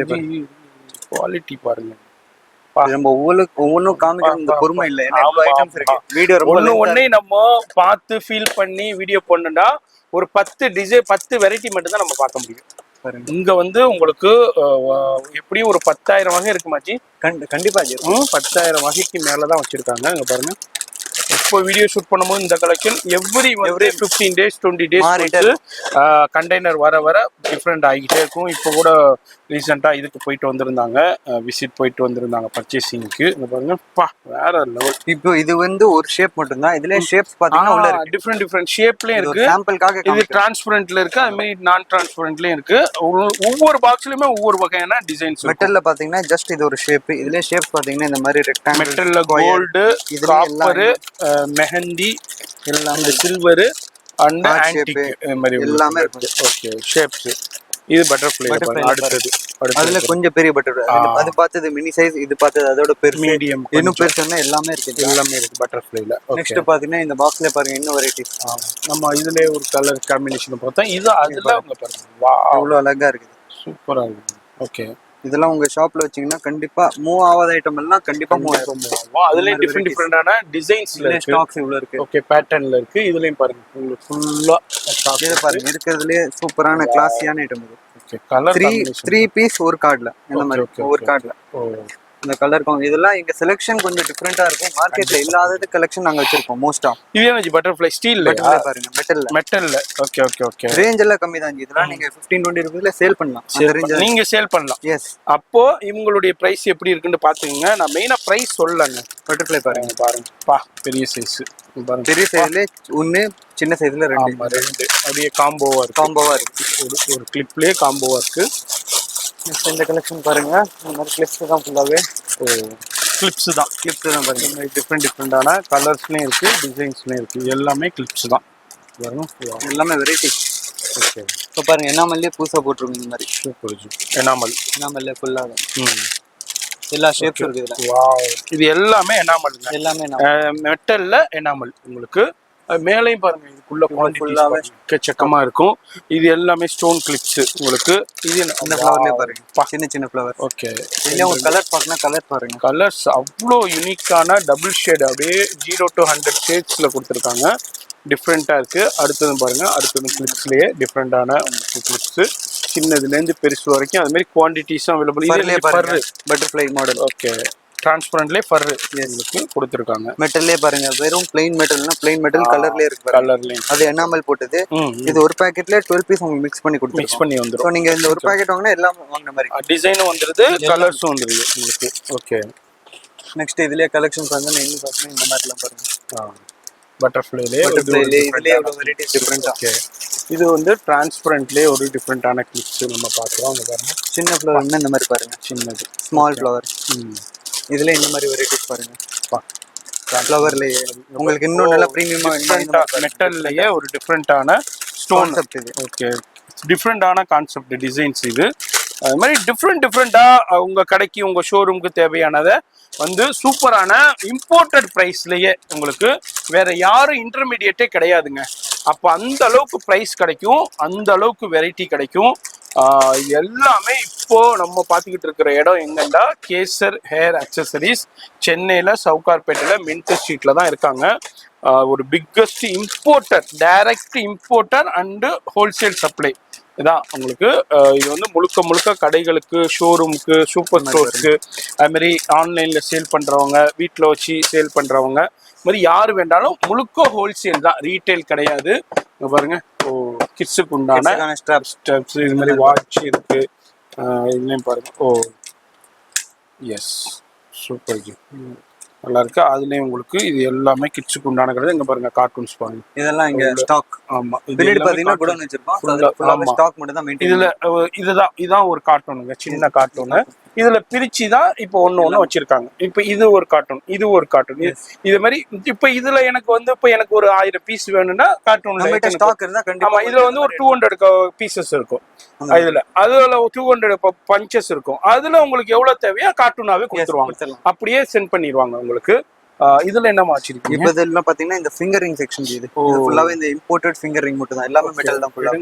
குவாலிட்டி பாருங்க. நம்ம ஒவ்வொன்றும் காமிக்கிறது இந்த பொறுமை இல்லை, ஏன்னா இவ்வளவு ஐட்டம்ஸ் இருக்கு. வீடியோ ரொம்ப ஒன்னே நம்ம பார்த்து ஃபீல் பண்ணி வீடியோ பண்ணுனா ஒரு 10 டிசைன் 10 வெரைட்டி மட்டும் தான் நம்ம பார்க்க முடியும். இங்க வந்து உங்களுக்கு எப்படியும் ஒரு 10,000 வகை இருக்குமாச்சி. கண்டிப்பா 10,000 வகைக்கு மேலதான் வச்சிருக்காங்க. இங்க பாருங்க, இப்போ வீடியோ ஷூட் பண்ணும்போது இந்த collection every 15 days 20 days container வர டிஃப்ரெண்ட் ஆகிட்டே இருக்கும். இப்போ கூட ரீசெண்டாக இதுக்கு போயிட்டு வந்திருந்தாங்க, விசிட் போயிட்டு வந்திருந்தாங்க பர்ச்சேசிங்க்கு. இங்க பாருங்க, வேற லெவல். இப்போ இது வந்து ஒரு ஷேப் மட்டும் தான், இதுல ஷேப்ஸ் பாத்தீங்கன்னா உள்ள டிஃப்ரெண்ட் ஷேப்லயும் இருக்கு. சாம்பிளுக்காக இது டிரான்ஸ்பரண்ட்ல இருக்கு, அது மாதிரி நான் டிரான்ஸ்பரண்ட்லயும் இருக்கு. ஒவ்வொரு பாக்ஸ்லயுமே ஒவ்வொரு வகையான டிசைன்ஸ். மெட்டல்ல பாத்தீங்கன்னா ஜஸ்ட் இது ஒரு ஷேப், இதுல ஷேப்ஸ் பாத்தீங்கன்னா இந்த மாதிரி ரெக்டாங்கிள், மெட்டல்ல கோல்டு, காப்பர், மெஹந்தி, எல்லாம் சில்வர் அண்ட் ஆன்டிக் மாதிரி எல்லாமே இருக்கு. Okay, shapes. இது பட்டர்ஃப்ளை. அடுத்தது அதுல கொஞ்சம் பெரிய பட்டர்ஃப்ளை, அது பார்த்தது மினி சைஸ், இது பார்த்தது அதோட பெரிய மீடியம், இன்னும் பெருசுன்னா எல்லாமே இருக்கு. எல்லாமே இருக்கு பட்டர்ஃப்ளைல. நெக்ஸ்ட் பாத்தீங்கன்னா இந்த பாக்ஸ்ல பாருங்க இன்னும் வெரைட்டிஸ். நம்ம இதுல ஒரு கலர் காம்பினேஷன் பார்த்தோம். இது அதுல உங்க பாருங்க, வாவ் அவ்வளவு அழகா இருக்குது, சூப்பரா இருக்கு. ஓகே, இதெல்லாம் உங்க ஷாப்ல வச்சீங்கன்னா கண்டிப்பா மூவ் ஆகாத ஐட்டம் எல்லாம் கண்டிப்பா மூவ் ஆகும். அதுலயே டிஃபரெண்டான டிசைன்ஸ்ல இருக்கு, ஸ்டாக்ஸ் இவ்வளவு இருக்கு. ஓகே, பேட்டர்ன்ல இருக்கு. இதுலயும் பாருங்க உங்களுக்கு ஃபுல்லா இது பாருங்க, இருக்கிறதுலயே சூப்பரான கிளாஸியான ஐட்டம் இது. ஓகே, கலர் 3 பீஸ் ஒரு கார்டுல இந்த மாதிரி ஒரு கார்டுல இந்த கலர் இதெல்லாம் எங்க செலக்ஷன் கொஞ்சம் டிஃபரெண்டா இருக்கும். மார்க்கெட்ல இல்லாதது கலெக்ஷன் நாங்க வச்சிருக்கோம் மோஸ்டா. இது என்ன பட்டர்ஃப்ளை ஸ்டீல்ல பாருங்க, மெட்டல்ல. Okay okay okay. ரேஞ்ச் எல்லாம் கம்மி தான், இதெல்லாம் நீங்க 15-20 ரூபாய்ல சேல் பண்ணலாம். அந்த ரேஞ்ச் நீங்க சேல் பண்ணலாம். எஸ். அப்போ இவங்களுடைய பிரைஸ் எப்படி இருக்குன்னு பாத்துக்கங்க. நான் மெயினா பிரைஸ் சொல்லலங்க. பட்டர்ஃப்ளை பாருங்க, பெரிய சைஸ் பாருங்க. பெரிய சைஸ்ல ஒன்னு, சின்ன சைஸ்ல ரெண்டு அப்படியே காம்போவா இருக்கு. ஒரு கிளிப்லயே காம்போவா இருக்கு. இந்த கலெக்ஷன் பாருங்க, இந்த மாதிரி கிளிப்ஸ் தான் ஃபுல்லாவே. கிளிப்ஸ் தான் பாருங்க. டிஃப்ரெண்டான கலர்ஸ்லயும் இருக்கு, டிசைன்ஸ்லயும் இருக்கு. எல்லாமே கிளிப்ஸ் தான் எல்லாமே வெரைட்டி. ஓகே, இப்போ பாருங்க எனாமல்லே புதுசா போட்டுருங்க இந்த மாதிரி. சூப்பர் எனாமல்லே ஃபுல்லாவே எல்லா ஷேப்ஸ் இருக்கு இதுல. வாவ், இது எல்லாமே எனாமல், எல்லாமே மெட்டல்ல எனாமல். உங்களுக்கு மேலையும் பாருங்க, இதுக்குள்ள ஃபுல்லாவே எக்கச்சக்கமா இருக்கும். இது எல்லாமே ஸ்டோன் கிளிப்ஸ் உங்களுக்கு. இது இந்த ஃப்ளவர்லயே பாருங்க, சின்ன ஃப்ளவர். ஓகே, இதுல ஒரு கலர் பார்க்கணும், கலர் பாருங்க. கலர்ஸ் அவ்வளோ யூனிக்கான டபுள் ஷேட், அப்படியே 0 to 100 ஷேட்ஸ்ல கொடுத்துருக்காங்க. டிஃப்ரெண்டா இருக்கு. அடுத்தது பாருங்க, அடுத்தது கிளிப்ஸ்லயே டிஃப்ரெண்டான கிளிப்ஸ், சின்னதுலேருந்து பெருசு வரைக்கும். அது மாதிரி குவான்டிட்டிஸும் அவைலபிள். Butterfly model. ஓகே, டிரான்ஸ்பரண்ட்லேயே ஃபர் உங்களுக்கு கொடுத்துருக்காங்க. மெட்டல்லே பாருங்க, வெறும் பிளைன் மெட்டல்னா பிளைன் மெட்டல் கலர்லேயே இருக்கு. கலர்லேயும் அது எனாமல் போட்டது. இது ஒரு பாக்கெட்ல 12 பீஸ் உங்களுக்கு மிக்ஸ் பண்ணி கொடுத்து மிக்ஸ் பண்ணி வந்துடும். ஸோ நீங்க இந்த ஒரு பாக்கெட் வாங்கினா எல்லாம் வாங்கின மாதிரி டிசைனும் வந்துடுது, கலர்ஸும் வந்துடுது உங்களுக்கு. ஓகே, நெக்ஸ்ட் இதுலயே கலெக்ஷன்ஸ் வந்து இன்னும் பார்த்தீங்கன்னா இந்த மாதிரிலாம் பாருங்க. பட்டர்ஃப்ளைலே இதுலயே ஒரு வெரைட்டி டிஃபரெண்டா. ஓகே, இது வந்து டிரான்ஸ்பரண்ட்லேயே ஒரு டிஃப்ரெண்டான கிளிப்ஸ் நம்ம பார்க்குறோம். அங்கே பாருங்க, சின்ன ஃப்ளவர் இந்த மாதிரி பாருங்க, சின்னது ஸ்மால் ஃப்ளவர். இதுல இந்த மாதிரி வெரைட்டிஸ் பாருங்க. ஃப்ளவர்லயே உங்களுக்கு இன்னும் நல்லா பிரீமியமா மெட்டல்லையே ஒரு டிஃப்ரெண்டான ஸ்டோன் இது. ஓகே, டிஃப்ரெண்டான கான்செப்ட் டிசைன்ஸ் இது. அது மாதிரி டிஃப்ரெண்டா உங்க கடைக்கு உங்க ஷோரூமுக்கு தேவையானதை வந்து சூப்பரான இம்போர்ட்டட் ப்ரைஸ்லயே உங்களுக்கு வேற யாரும் இன்டர்மீடியேட்டே கிடையாதுங்க. அப்போ அந்த அளவுக்கு ப்ரைஸ் கிடைக்கும், அந்த அளவுக்கு வெரைட்டி கிடைக்கும். எல்லாமே இப்போ நம்ம பார்த்துக்கிட்டு இருக்கிற இடம் எங்கன்னா கேசர் ஹேர் அக்சசரிஸ், சென்னையில் சவுகார்பேட்டையில் மின்ட் ஸ்ட்ரீட்ல தான் இருக்காங்க. ஒரு biggest importer, direct importer and wholesale supply இதான் உங்களுக்கு. இது வந்து முழுக்க கடைகளுக்கு, ஷோரூமுக்கு, சூப்பர் ஸ்டோர்ஸ்க்கு, அது மாதிரி ஆன்லைனில் சேல் பண்ணுறவங்க, வீட்டில் வச்சு சேல் பண்ணுறவங்க, இது மாதிரி யார் வேண்டாலும் முழுக்க ஹோல்சேல் தான், ரீட்டைல் கிடையாது. இங்கே பாருங்க, கிட்ஸுக்கு உண்டான ஸ்டெப்ஸ் இது மாதிரி வாட்ச் இருக்கு. இதுலேயும் பாருங்க. எஸ், சூப்பர் ஜி, நல்லா இருக்கு. அதுலயும் உங்களுக்கு இது எல்லாமே கிட்ஸுக்கு உண்டான கிடையாது. இங்க பாருங்க, கார்ட்டூன்ஸ் பாருங்க, இதெல்லாம் இங்க ஸ்டாக். ஆமா, பின்னாடி பாத்தீங்கன்னா குடோன் வச்சிருப்போம். ஸ்டாக் மட்டும் தான் மெயின்டெய்ன். இதுல இதான் ஒரு கார்ட்டூனுங்க, சின்ன கார்ட்டூன். இதுல பிரிச்சு தான் இப்போ ஒண்ணு வச்சிருக்காங்க. இப்போ இது ஒரு கார்ட்டூன், இது ஒரு கார்ட்டூன், இது மாதிரி. இப்போ இதுல எனக்கு வந்து இப்போ எனக்கு ஒரு 1000 பீஸ் வேணும்னா கார்ட்டூன்ல ஸ்டாக் இருந்தா கண்டிப்பா. இதுல வந்து ஒரு 200 பீசஸ் இருக்கும். இதுல அதுல 200 பஞ்சஸ் இருக்கும். அதுல உங்களுக்கு எவ்வளவு தேவையோ கார்ட்டூனாவே கொடுத்துருவாங்க, அப்படியே சென்ட் பண்ணிடுவாங்க உங்களுக்கு. இதுல என்ன வச்சிருக்கீங்க? இப்போ இதெல்லாம் பாத்தீங்கன்னா இந்த ஃபிங்கரிங் செக்ஷன். இது ஃபுல்லாவே இந்த இம்போர்ட்டட் ஃபிங்கரிங் மட்டும் தான், எல்லாமே மெட்டல் தான் ஃபுல்லா.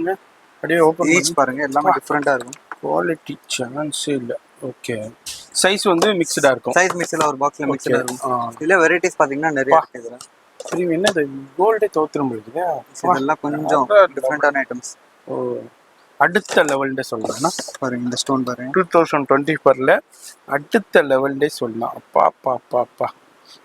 அப்படியே ஓபன் ஈச் பாருங்க, எல்லாமே டிஃபரெண்டா இருக்கும். குவாலிட்டி சான்ஸே இல்ல. ஓகே, சைஸ் வந்து மிக்ஸ்டா இருக்கும். சைஸ் மிக்ஸ்ல ஒரு பாக்ஸ்ல மிக்ஸ்டா இருக்கும். இதுல வெரைட்டிஸ் பாத்தீங்கன்னா நிறைய இருக்கு இதுல. சரி, என்னது கோல்டே தோத்துரும் போகுது. இதெல்லாம் கொஞ்சம் டிஃபரெண்டான ஐட்டம்ஸ். ஓ, அடுத்த லெவல்டே சொல்லலாம்னா பாருங்க இந்த ஸ்டோன் பாருங்க. 2024ல அடுத்த லெவல்டே சொல்லலாம். அப்பா அப்பா அப்பா அப்பா,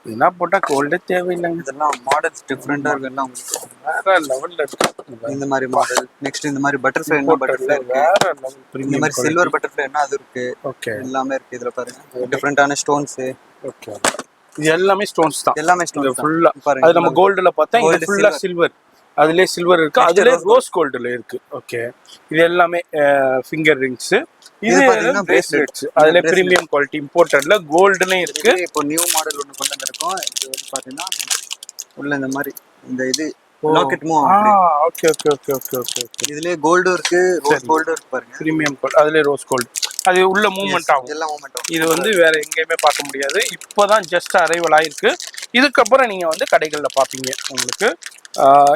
இதெல்லாம் போட்டா கோல்டே தேவையில்லைங்க. இதெல்லாம் மாடல்ஸ் டிஃபரெண்டா இருக்கு எல்லாம் உங்களுக்கு. வேற லெவல்ல இருக்கு. இந்த மாதிரி மாடல், நெக்ஸ்ட் இந்த மாதிரி பட்டர்ஃப்ளை என்ன பட்டர்ஃப்ளை இருக்கு, வேற லெவல். இந்த மாதிரி சில்வர் பட்டர்ஃப்ளை என்ன அது இருக்கு. ஓகே, எல்லாமே இருக்கு இதுல பாருங்க. டிஃபரெண்டான ஸ்டோன்ஸ். ஓகே, இது எல்லாமே ஸ்டோன்ஸ் தான். எல்லாமே ஸ்டோன்ஸ் ஃபுல்லா பாருங்க. அது நம்ம கோல்டுல பார்த்தா இது ஃபுல்லா சில்வர். அதுலயே சில்வர் இருக்கு, அதுலயே ரோஸ் கோல்டுல இருக்கு. ஓகே, இது எல்லாமே ஃபிங்கர் ரிங்ஸ். இது பாத்தீங்கன்னா பிரேஸ்லெட்ஸ். அதுல பிரீமியம் குவாலிட்டி இம்போர்ட்டட்ல கோல்டுலயும் இருக்கு. இப்போ நியூ மாடல் ஒன்னு கொண்டு வந்திருக்கோம். இது வந்து பாத்தீங்கன்னா உள்ள இந்த மாதிரி இந்த இது லாக்கெட் மூவ் ஆகும். Okay okay okay okay okay okay. இதுலயே கோல்டும் இருக்கு, ரோஸ் கோல்டும் இருக்கு பாருங்க. பிரீமியம் கோல்ட், அதுலயே ரோஸ் கோல்ட். அது உள்ள மூவ்மெண்ட் ஆகும். எல்லாம் மூவ்மெண்ட் ஆகும். இது வந்து வேற எங்கேயுமே பார்க்க முடியாது. இப்போதான் ஜஸ்ட் அரைவல் ஆயிருக்கு. இதுக்கப்புறம் நீங்க வந்து கடைகள்ல பாப்பீங்க உங்களுக்கு.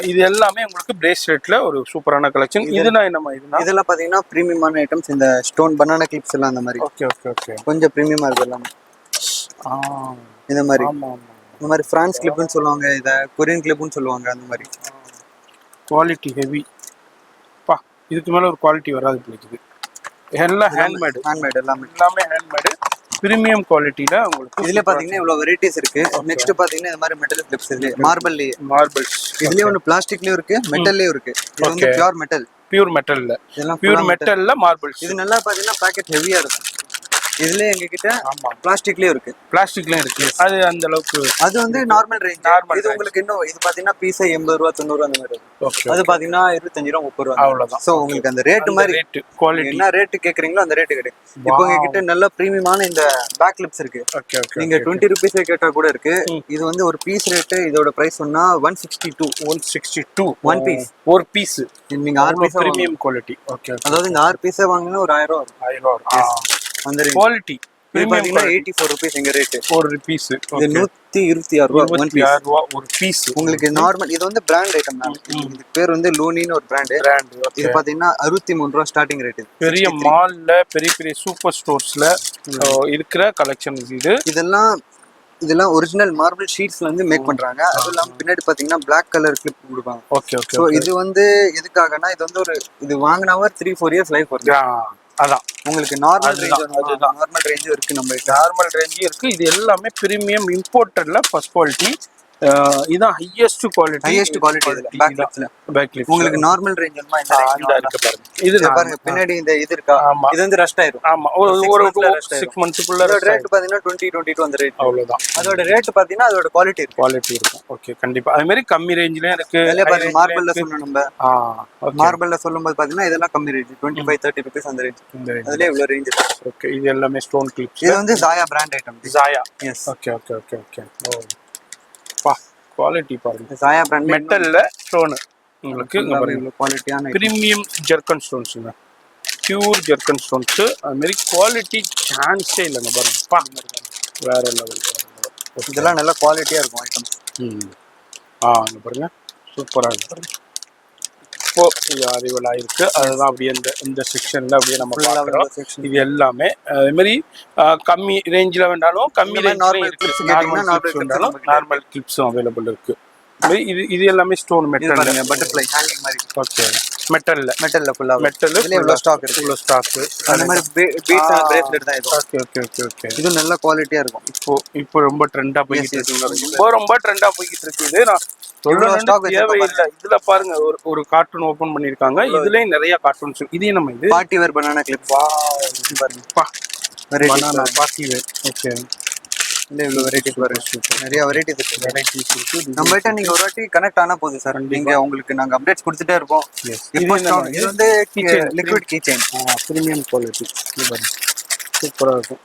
இது எல்லாமே உங்களுக்கு பிரேஸ்லெட்ல ஒரு சூப்பரான கலெக்ஷன். இதுனா நம்ம இதெல்லாம் பாத்தீங்கன்னா பிரீமியமான ஐட்டம்ஸ். இந்த ஸ்டோன் பனானா கிளிப்ஸ் எல்லாம் அந்த மாதிரி. ஓகே ஓகே ஓகே, கொஞ்சம் பிரீமியமா இருக்கு எல்லாமே. இந்த மாதிரி ஆமா ஆமா, இந்த மாதிரி பிரான்ஸ் கிளிப்னு சொல்லுவாங்க, இத கொரியன் கிளிப்னு சொல்லுவாங்க. அந்த மாதிரி குவாலிட்டி ஹெவி பா. இதுக்கு மேல ஒரு குவாலிட்டி வராது பிடிக்குது. எல்லாம் ஹேண்ட்மேட் எல்லாமே ஹேண்ட்மேட் பிரீமியம் குவாலிட்டில உங்களுக்கு. இதுல பாத்தீங்கன்னா இவ்வளவு வெரைட்டிஸ் இருக்கு. நெக்ஸ்ட் பாத்தீங்கன்னா இந்த மாதிரி மெட்டல் கிளிப்ஸ். இதுல மார்பிள்ஸ். இதுலயே ஒன்னு பிளாஸ்டிக்லயும் இருக்கு, மெட்டல்லயும் இருக்கு. இது வந்து பியூர் மெட்டல். பியூர் மெட்டல்ல, இதெல்லாம் பியூர் மெட்டல்ல மார்பிள்ஸ். இது நல்லா பாத்தீங்கன்னா பாக்கெட் ஹெவியா இருக்கும். இதுல எங்க கிட்ட பிளாஸ்டிக்லயும் இருக்கு. பிளாஸ்டிக்லயும் இருக்கு. அது அந்த அளவுக்கு அது வந்து நார்மல் ரேஞ்ச். இது உங்களுக்கு இன்னும் இது பாத்தீங்கன்னா பீஸ் 80 ரூபா 90 ரூபா அந்த மாதிரி. அது பாத்தீங்கன்னா 25 ரூபா 30 ரூபா அவ்வளவுதான். சோ உங்களுக்கு அந்த ரேட் மாதிரி ரேட் குவாலிட்டி என்ன ரேட் கேக்குறீங்களோ அந்த ரேட் கிடைக்கும். இப்போ உங்க கிட்ட நல்ல பிரீமியமான இந்த பேக் கிளிப்ஸ் இருக்கு. ஓகே ஓகே, நீங்க 20 ரூபீஸ் கேட்டா கூட இருக்கு. இது வந்து ஒரு பீஸ் ரேட் இதோட பிரைஸ் சொன்னா 162 ஒன் பீஸ். ஒரு பீஸ் நீங்க 6 பீஸ் பிரீமியம் குவாலிட்டி. ஓகே, அதாவது இந்த 6 பீஸ் வாங்குனா ஒரு 1000 ரூபாய். 1000 ரூபாய் அந்த குவாலிட்டி. பாத்தீங்கன்னா 84 ரூபீஸ் எங்க ரேட். ஒரு பீஸ் இது 126 ரூபாய் ஒரு பீஸ். உங்களுக்கு நார்மல் இது வந்து பிராண்ட் ஐட்டம் தான். இது பேர் வந்து லூனின்னு ஒரு பிராண்ட். இது பாத்தீங்கன்னா 63 ரூபாய் ஸ்டார்டிங் ரேட். இது பெரிய மால்ல பெரிய பெரிய சூப்பர் ஸ்டோர்ஸ்ல இருக்கிற கலெக்ஷன் இது. இதெல்லாம் ஒரிஜினல் மார்பிள் ஷீட்ஸ்ல வந்து மேக் பண்றாங்க. அது இல்லாம பின்னாடி பாத்தீங்கன்னா பிளாக் கலர் கிளிப் கொடுப்பாங்க. Okay okay. சோ இது வந்து எதுக்காகனா இது வந்து ஒரு இது வாங்குனவா 3-4 இயர்ஸ் லைஃப் வருது. அதான் உங்களுக்கு நார்மல் ரேஞ்ச் இருக்கு. நம்ம நார்மல் ரேஞ்ச் இருக்கு. இது எல்லாமே பிரீமியம் இம்போர்ட்டட்ல ஃபர்ஸ்ட் குவாலிட்டி. இதான் ஹையஸ்ட் குவாலிட்டி பேக் கிளிப்ஸ். உங்களுக்கு நார்மல் ரேஞ்ச் என்னமா இந்த இருக்கு பாருங்க. இது பாருங்க பின்னாடி இந்த இது இருக்கா. இது வந்து ரஸ்ட் ஆயிரும். ஆமா, ஒரு 6 மந்த்ஸ்க்குள்ள ரேட் பாத்தீங்கன்னா 2022 அந்த ரேட் அவ்வளவுதான். அதோட ரேட் பாத்தீங்கன்னா அதோட குவாலிட்டி இருக்கும். ஓகே, கண்டிப்பா. அதே மாதிரி கம்மி ரேஞ்ச்லயும் இருக்கு. பாருங்க மார்பிள்ல சொன்னோம் நம்ம. மார்பிள்ல சொல்லும்போது பாத்தீங்கன்னா இதெல்லாம் கம்மி ரேஞ்ச் 25-30 ரூபீஸ் அந்த ரேஞ்ச். அதுல இவ்வளவு ரேஞ்ச் இருக்கு. ஓகே, இது எல்லாமே ஸ்டோன் கிளிப்ஸ். இது வந்து ஜாயா பிராண்ட் ஐட்டம். ஜாயா. Yes. Okay okay okay okay. Oh பா, குவாலிட்டி பாருங்க. ஜாயா பிராண்ட் மெட்டல்ல ஸ்டோன் உங்களுக்கு இங்க பாருங்க. குவாலிட்டியான பிரீமியம் ஜெர்கன் ஸ்டோன்ஸ்ங்க. Pure zircon stones. அது மாதிரி குவாலிட்டி சான்ஸே இல்லைங்க பாருங்க. பா, வேற லெவல். இதெல்லாம் நல்ல குவாலிட்டியா இருக்கும் ஐட்டம்ஸ். இங்க பாருங்க, சூப்பரா இருக்கு பாருங்க. இப்போ இது அரைவல் ஆயிருக்கு. அதுதான் அப்படியே இந்த செக்ஷன்ல அப்படியே நம்ம பார்க்குறோம். இது எல்லாமே அதே மாதிரி கம்மி ரேஞ்சில் வேண்டாலும் கம்மி நார்மல் கிளிப்ஸும் அவைலபிள் இருக்கு. இது எல்லாமே ஸ்டோன் மெட்டல் பட்டர்ஃப்ளை ஹேங்கிங் மாதிரி. ஓகே, மெட்டல்ல ஃபுல்லா இவ்வளவு ஸ்டாக் இருக்கு. இவ்வளவு ஸ்டாக். அந்த மாதிரி பீட்ஸ் அண்ட் பிரேஸ்லெட் தான் இது. Okay okay okay okay. இது நல்ல குவாலிட்டியா இருக்கும். இப்போ ரொம்ப ட்ரெண்டா போயிட்டு இருக்கு. ரொம்ப ட்ரெண்டா போயிட்டு இருக்கு. நான் சொல்லணும் தேவையில்லை. இதுல பாருங்க ஒரு கார்ட்டூன் ஓபன் பண்ணிருக்காங்க. இதுலயும் நிறைய கார்ட்டூன்ஸ். இதே நம்ம இது பார்ட்டி வேர் பனானா கிளிப். பாருங்கப்பா, பனானா பார்ட்டி வேர். ஓகே, இந்த இவ்வளவு வெரைட்டிஸ் பாருங்க. நிறைய வெரைட்டிஸ் இருக்கு. நம்மகிட்ட நீங்க ஒரு வாட்டி கனெக்ட் ஆனா போதும் சார். நீங்க உங்களுக்கு நாங்க அப்டேட்ஸ் கொடுத்துட்டே இருப்போம். இது வந்து liquid key chain premium quality. சூப்பரா இருக்கும்.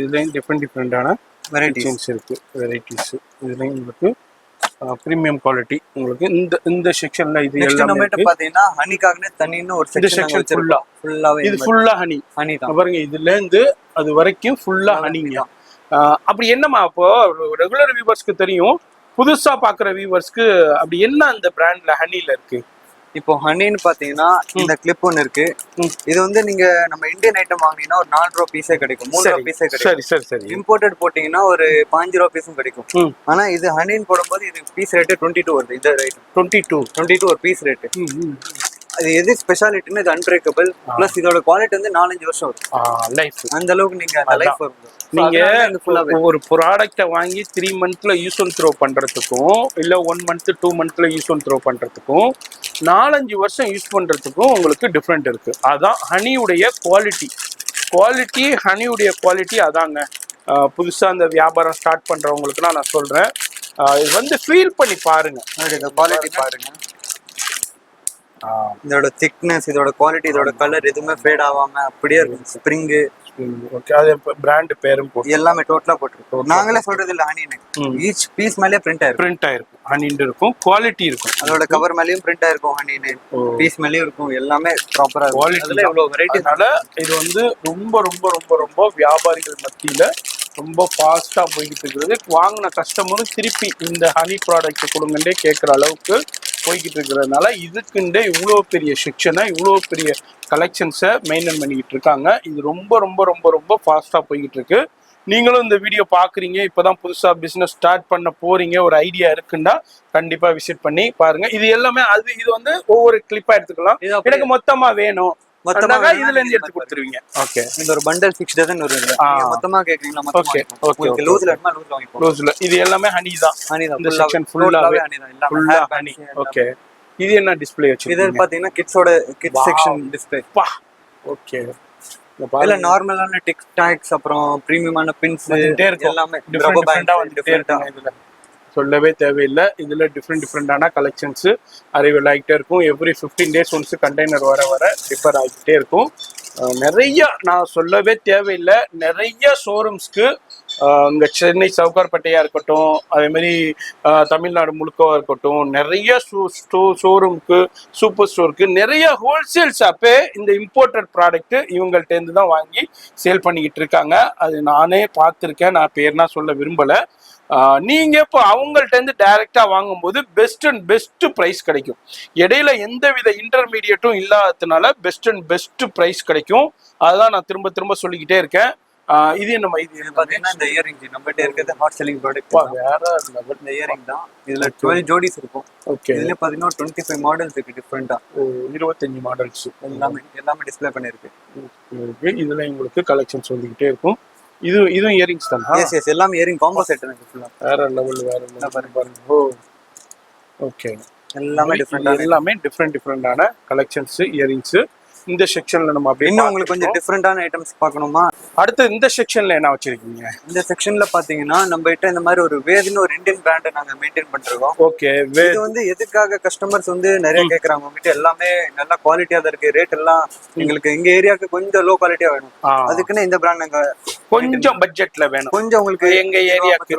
இதுலயும் டிஃப்ரெண்டான வெரைட்டிஸ் இருக்கு. இதுலயும் உங்களுக்கு பிரீமியம் குவாலிட்டி. உங்களுக்கு இந்த செக்ஷன்ல இது எல்லாம் நம்மகிட்ட பாத்தீங்கன்னா ஹனிக்காகனே தனின்னு ஒரு செக்ஷன் ஃபுல்லாவே இது ஃபுல்லா ஹனி தான் பாருங்க. இதுல இருந்து அது வரைக்கும் ஃபுல்லா ஹனிங்க. அப்படி என்னமா அப்போ ரெகுலர் வியூவர்ஸ்க்கு தெரியும், புதுசா பாக்குற வியூவர்ஸ்க்கு அப்படி என்ன அந்த பிராண்ட்ல ஹனில இருக்கு? இப்போ ஹனின்னு பாத்தீங்கன்னா இந்த கிளிப் ஒன்னு இருக்கு. இது வந்து நீங்க நம்ம இந்தியன் ஐட்டம் வாங்கினீங்கன்னா ஒரு 4 ரூபா பீஸே கிடைக்கும், 3 ரூபா பீஸே கிடைக்கும். சரி சரி சரி. இம்போர்ட்டட் போட்டீங்கன்னா ஒரு 5 ரூபா பீஸும் கிடைக்கும். ஆனா இது ஹனின்னு போடும்போது இது பீஸ் ரேட்டு 22 வருது. இந்த ரேட் 22 ஒரு பீஸ் ரேட்டு. அது எது ஸ்பெஷாலிட்டின்னு இது அன்பிரேக்கபிள் பிளஸ் இதோட குவாலிட்டி வந்து 4-5 வருஷம் வரும் லைஃப். அந்த அளவுக்கு நீங்க அந்த லைஃப் வரும். நீங்க ஒரு ப்ராடக்ட்டை வாங்கி 3 மந்த்ல யூஸ் அண்ட் த்ரோ பண்றதுக்கும் இல்ல 1 மந்த் 2 மந்த்ல யூஸ் அண்ட் த்ரோ பண்றதுக்கும் 4-5 வருஷம் யூஸ் பண்றதுக்கும் உங்களுக்கு டிஃப்ரெண்ட் இருக்கு. அதான் ஹனியுடைய குவாலிட்டி ஹனியுடைய குவாலிட்டி அதாங்க. புதுசா அந்த வியாபாரம் ஸ்டார்ட் பண்றவங்களுக்குலாம் நான் சொல்றேன், இது வந்து ஃபீல் பண்ணி பாருங்க, குவாலிட்டி பாருங்க. இதோட திக்னஸ், இதோட குவாலிட்டி, இதோட கலர் எதுவுமே ஃபேட் ஆகாம அப்படியே இருக்கும். ஸ்ப்ரிங்கு ஓகே, அது பிராண்ட் பேரும் போட்டு எல்லாமே டோட்டலா போட்டுருக்கோம். நாங்களே சொல்றது இல்ல, ஹனின்னு ஈச் பீஸ் மேலே பிரிண்ட் ஆயிருக்கும். ஹனின்னு இருக்கும், குவாலிட்டி இருக்கும். அதோட கவர் மேலேயும் பிரிண்ட் ஆயிருக்கும், ஹனின்னு பீஸ் மேலேயும் இருக்கும். எல்லாமே ப்ராப்பரா குவாலிட்டில இவ்வளவு வெரைட்டினால இது வந்து ரொம்ப ரொம்ப ரொம்ப ரொம்ப வியாபாரிகள் மத்தியில ரொம்ப ஃபாஸ்டா போய்கிட்டு இருக்கிறது. வாங்கின கஸ்டமரும் திருப்பி இந்த ஹனி ப்ராடக்ட் கொடுங்கன்னே கேட்குற அளவுக்கு போய்கிட்டு இருக்கிறதுனால இதுக்குண்டே இவ்வளோ பெரிய செக்ஷனை, இவ்வளோ பெரிய கலெக்ஷன்ஸை மெயின்டைன் பண்ணிக்கிட்டு இருக்காங்க. இது ரொம்ப ரொம்ப ரொம்ப ரொம்ப ஃபாஸ்ட்டாக போய்கிட்டு இருக்கு. நீங்களும் இந்த வீடியோ பார்க்குறீங்க, இப்போதான் புதுசாக பிஸ்னஸ் ஸ்டார்ட் பண்ண போறீங்க, ஒரு ஐடியா இருக்குன்னா கண்டிப்பாக விசிட் பண்ணி பாருங்க. இது எல்லாமே இது வந்து ஒவ்வொரு கிளிப்பாக எடுத்துக்கலாம். எனக்கு மொத்தமாக வேணும், இதுல இருந்து எடுத்து கொடுத்துருவீங்க. ஓகே, இந்த ஒரு பண்டல் 6 டஜன் வருது. மொத்தமா கேக்குறீங்களா? ஓகே ஓகே, லூஸ்ல வாங்கிப்போம். லூஸ்ல இது எல்லாமே ஹனி தான். இந்த செக்ஷன் ஃபுல்லாவே ஹனி தான், ஃபுல்லா ஹனி. ஓகே, இது என்ன டிஸ்ப்ளே வச்சிருக்கீங்க? இது பாத்தீங்கன்னா கிட்ஸ் செக்ஷன் டிஸ்ப்ளே. பா ஓகே, இல்ல நார்மலான டிக் டாக்ஸ் அப்புறம் பிரீமியமான பின்ஸ் எல்லாமே டிஃபரெண்டா வந்துட்டே இருக்காங்க. இதுல சொல்லவே தேவையில்லை. இதுல டிஃப்ரெண்டான கலெக்ஷன்ஸ் அரைவல் ஆகிட்டே இருக்கும். எவ்ரி 15 டேஸ் ஒன்ஸ் கண்டெய்னர் வர டிஃபர் ஆகிட்டே இருக்கும். நிறைய நான் சொல்லவே தேவையில்லை, நிறைய ஷோரூம்ஸ்க்கு இங்கே சென்னை சவுகார்பேட்டையா இருக்கட்டும், அதே மாதிரி தமிழ்நாடு முழுக்கவா இருக்கட்டும், நிறைய ஷோரூம்க்கு சூப்பர் ஸ்டோருக்கு நிறைய ஹோல்சேல் ஷாப்பே இந்த இம்போர்ட்டட் ப்ராடக்ட் இவங்கள்ட்டேருந்து தான் வாங்கி சேல் பண்ணிக்கிட்டு இருக்காங்க. அது நானே பார்த்துருக்கேன், நான் பேர்னா சொல்ல விரும்பலை. நீங்க இப்போ அவங்கள்ட்ட இருந்து டைரக்டா வாங்கும்போது பெஸ்ட் பிரைஸ் கிடைக்கும். இடையில எந்தவித இன்டர்மீடியட்டும் இல்லாததுனால பெஸ்ட் பிரைஸ் கிடைக்கும். அதுதான் நான் திரும்ப திரும்ப சொல்லிக்கிட்டே இருக்கேன். இது என்ன இது பாத்தீங்கன்னா இந்த இயரிங் நம்மகிட்ட இருக்கிறது ஹாட் செல்லிங் ப்ராடக்ட். வேற லெவல். இந்த இயரிங் தான். இதுல 12 ஜோடிஸ் இருக்கும். ஓகே, இதுல பாத்தீங்கன்னா 25 மாடல்ஸ் இருக்கு டிஃபரெண்டா. 25 மாடல்ஸ் எல்லாமே டிஸ்ப்ளே பண்ணிருக்கு. இதுல உங்களுக்கு கலெக்ஷன்ஸ் வந்துகிட்டே இருக்கும். இதுவும் இயரிங்ஸ் தான். எஸ் எல்லாமே இயரிங் காம்போ செட் தான். ஃபுல்லா வேற லெவல் பாருங்க. ஓ ஓகே, எல்லாமே டிஃபரெண்டான கலெக்ஷன்ஸ் இயரிங்ஸ். இந்த செக்ஷன்ல நம்ம அப்படியே இன்னும் உங்களுக்கு கொஞ்சம் டிஃபரெண்டான ஐட்டம்ஸ் பார்க்கணுமா? அடுத்து இந்த செக்ஷன்ல என்ன வச்சிருக்கீங்க? இந்த செக்ஷன்ல பாத்தீங்கன்னா நம்ம கிட்ட இந்த மாதிரி ஒரு வேதுன்னு ஒரு இந்தியன் பிராண்டை நாங்க மெயின்டைன் பண்றோம். ஓகே, இது வந்து எதுக்காக கஸ்டமர்ஸ் வந்து நிறைய கேக்குறாங்க. உங்ககிட்ட எல்லாமே நல்ல குவாலிட்டியா தான் இருக்கு, ரேட் எல்லாம் எங்களுக்கு எங்க ஏரியாவுக்கு கொஞ்சம் லோ குவாலிட்டியா வேணும், அதுக்குன்னு இந்த பிராண்ட் நாங்க கொஞ்சம் பட்ஜெட்ல வேணும், கொஞ்சம் உங்களுக்கு எங்க ஏரியாக்கு.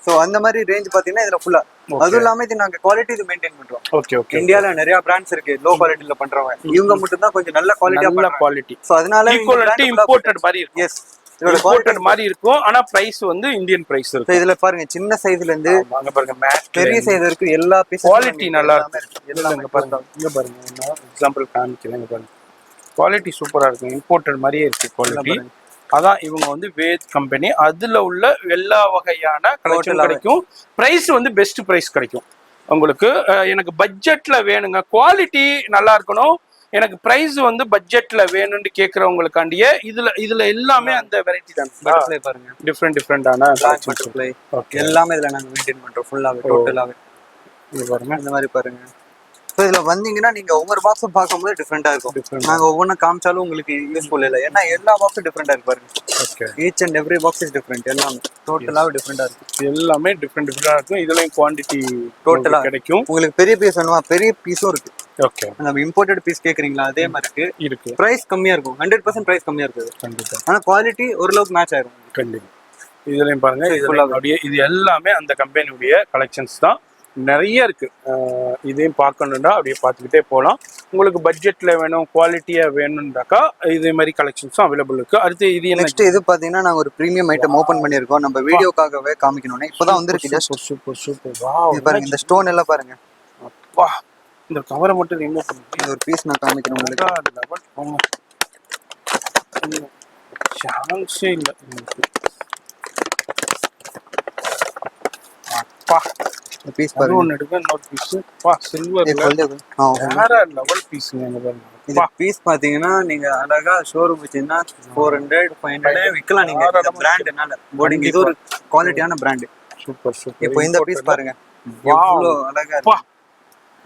சோ அந்த மாதிரி ரேஞ்ச் பாத்தீங்கன்னா இதுல ஃபுல்லா. அதுவும் இல்லாம இது நாங்க குவாலிட்டி இது மெயின்டைன் பண்றோம். ஓகே ஓகே, இந்தியால நிறைய பிராண்ட்ஸ் இருக்கு லோ குவாலிட்டில பண்றவங்க, இவங்க மட்டும் தான் கொஞ்சம் நல்ல குவாலிட்டி. சோ அதனால ஈக்குவலன்ட் இம்போர்ட்டட் மாதிரி இருக்கும். எஸ், இதோட இம்போர்ட்டட் மாதிரி இருக்கும். ஆனா பிரைஸ் வந்து இந்தியன் பிரைஸ் இருக்கு. இதுல பாருங்க சின்ன சைஸ்ல இருந்து வாங்க பாருங்க, மேட் பெரிய சைஸ் இருக்கு. எல்லா பீஸ் குவாலிட்டி நல்லா இருக்கு. எல்லாம் பாருங்க, இங்க பாருங்க, நான் எக்ஸாம்பிள் காமிக்கிறேன். பாருங்க குவாலிட்டி சூப்பரா இருக்கு, இம்போர்ட்டட் மாதிரியே இருக்கு குவாலிட்டி. அதான் இவங்க வந்து வேத் கம்பெனி. அதுல உள்ள எல்லா வகையான கலெக்ஷன் கிடைக்கும். பிரைஸ் வந்து பெஸ்ட் பிரைஸ் கிடைக்கும் உங்களுக்கு. எனக்கு பட்ஜெட்ல வேணுங்க, குவாலிட்டி நல்லா இருக்கணும், எனக்கு பிரைஸ் வந்து பட்ஜெட்ல வேணும்னு கேக்குறவங்களுக்காண்டியே இதுல எல்லாமே அந்த வெரைட்டி தான். பட்டர்ஃப்ளை பாருங்க, டிஃபரெண்டான பட்டர்ஃப்ளை எல்லாமே இதுல நாங்க மெயின்டைன் பண்றோம் ஃபுல்லாவே, டோட்டலாவே. இது பாருங்க, இந்த மாதிரி பாருங்க. இதுல வந்தீங்கன்னா நீங்க ஒவ்வொரு பாக்ஸும் பார்க்கும்போது டிஃபரெண்டா இருக்கும். நாங்க ஒவ்வொன்றும் காமிச்சாலும் உங்களுக்கு யூஸ்ஃபுல் இல்லை, ஏன்னா எல்லா பாக்ஸும் டிஃபரெண்டா இருக்கு பாருங்க. Okay, each and every box is different. எல்லாமே டோட்டலாவே டிஃபரெண்டா இருக்கு. எல்லாமே டிஃபரெண்டா இருக்கும். இதுலயும் குவாண்டிட்டி டோட்டலா கிடைக்கும். உங்களுக்கு பெரிய பீஸ் வேணுமா? பெரிய பீஸும் இருக்கு. ஓகே, நம்ம இம்போர்ட்டட் பீஸ் கேக்குறீங்களா? அதே மாதிரி இருக்கு. பிரைஸ் கம்மியா இருக்கும், 100% பிரைஸ் கம்மியா இருக்கு கண்டிப்பா. ஆனா குவாலிட்டி ஓரளவுக்கு மேட்ச் ஆயிரும் கண்டிப்பா. இதுலயும் பாருங்க, இது எல்லாமே அந்த கம்பெனியுடைய கலெக்ஷன்ஸ் தான். நிறைய இருக்கு. இதையும் பார்க்கணுன்னா அப்படியே பார்த்துக்கிட்டே போகலாம். உங்களுக்கு பட்ஜெட்ல வேணும், குவாலிட்டியா வேணும்னாக்கா இதே மாதிரி கலெக்ஷன்ஸும் அவைலபிள் இருக்கு. அடுத்து இது நெக்ஸ்ட் இது பாத்தீங்கன்னா நாங்க ஒரு பிரீமியம் ஐட்டம் ஓபன் பண்ணிருக்கோம், நம்ம வீடியோக்காகவே காமிக்கணும்னே. இப்பதான் வந்திருக்கு. சூப்பர். வாவ், பாருங்க இந்த ஸ்டோன் எல்லாம் பாருங்க. அப்பா இந்த கவரை மட்டும் ரிமூவ் பண்ணுங்க. இது ஒரு பீஸ் நான் காமிக்கிறேன் உங்களுக்கு. லெவல் போங்க, சான்ஸே இல்லை உங்களுக்கு. அப்பா இந்த பீஸ் அது பாருங்க. ஒன்று எடுக்க, இன்னொரு பீஸு பா சில்வர்ல வேற லெவல் பீஸுங்க. இங்க பாருங்க. இது பீஸ் பாத்தீங்கன்னா நீங்க அழகா ஷோரூம் வச்சீங்கன்னா 400 500 விற்கலாம் நீங்க. பிராண்ட்னால போர்டிங் இது ஒரு குவாலிட்டியான பிராண்ட். Super super. இப்போ இந்த பீஸ் பாருங்க எவ்வளவு அழகா இருக்கு.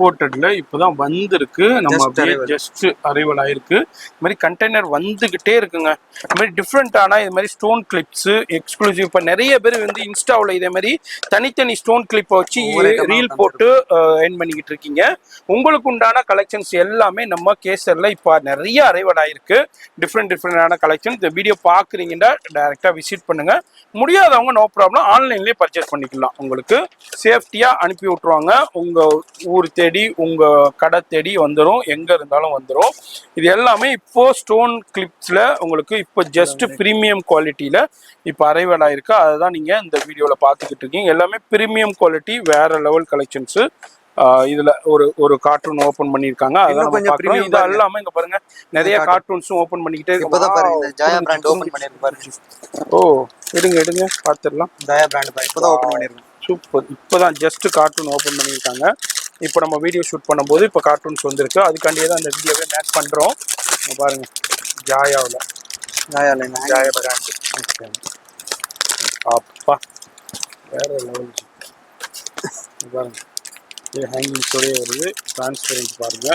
போர்ட்டட்ல இப்போதான் வந்திருக்கு. நம்ம அப்படியே ஜஸ்ட் அரைவல் ஆயிருக்கு. இது மாதிரி கண்டெய்னர் வந்துகிட்டே இருக்குங்க. இது மாதிரி டிஃப்ரெண்டான இது மாதிரி ஸ்டோன் கிளிப்ஸ் எக்ஸ்க்ளூசிவ். இப்போ நிறைய பேர் வந்து இன்ஸ்டாவில் இதே மாதிரி தனித்தனி ஸ்டோன் கிளிப்பை வச்சு ரீல் போட்டு எர்ன் பண்ணிக்கிட்டு இருக்கீங்க. உங்களுக்கு உண்டான கலெக்ஷன்ஸ் எல்லாமே நம்ம கேசர்ல இப்போ நிறைய அரைவல் ஆயிருக்கு. டிஃப்ரெண்டான கலெக்ஷன். இந்த வீடியோ பார்க்குறீங்கன்னா டைரெக்டாக விசிட் பண்ணுங்க. முடியாதவங்க நோ ப்ராப்ளம் ஆன்லைன்லேயே பர்ச்சேஸ் பண்ணிக்கலாம். உங்களுக்கு சேஃப்டியாக அனுப்பி விட்ருவாங்க. உங்கள் ஊர் தேடி உங்க கடை தேடி வந்துடும். எங்க இருந்தாலும் வந்துடும். இது எல்லாமே இப்போ ஸ்டோன் கிளிப்ஸ்ல உங்களுக்கு இப்போ ஜஸ்ட் பிரீமியம் குவாலிட்டியில இப்போ அரைவல் ஆயிருக்கு. அதுதான் நீங்க இந்த வீடியோல பாத்துக்கிட்டு இருக்கீங்க. எல்லாமே பிரீமியம் குவாலிட்டி, வேற லெவல் கலெக்ஷன்ஸ். இதுல ஒரு கார்ட்டூன் ஓபன் பண்ணிருக்காங்க. அதான் கொஞ்சம் இது எல்லாமே இங்க பாருங்க நிறைய கார்ட்டூன்ஸும் ஓபன் பண்ணிக்கிட்டே இருக்கு. ஜாயா பிராண்ட் ஓபன் பண்ணிருக்கு பாருங்க. ஓ எடுங்க பாத்துடலாம். ஜாயா பிராண்ட் இப்பதான் ஓபன் பண்ணிருக்கோம். சூப்பர். இப்போதான் ஜஸ்ட் கார்ட்டூன் ஓபன் பண்ணியிருக்காங்க. இப்போ நம்ம வீடியோ ஷூட் பண்ணும்போது இப்போ கார்ட்டூன்ஸ் வந்துருக்கு. அதுக்காண்டியே தான் அந்த வீடியோவே மேட்ச் பண்ணுறோம். பாருங்க ஜாயாவில் ஜாயா பிராண்டு. அப்பா வேற லெவல் பாருங்க. இது ஹேங்கிங்ஸோடய வருது. டிரான்ஸ்பரன்ஸ் பாருங்க.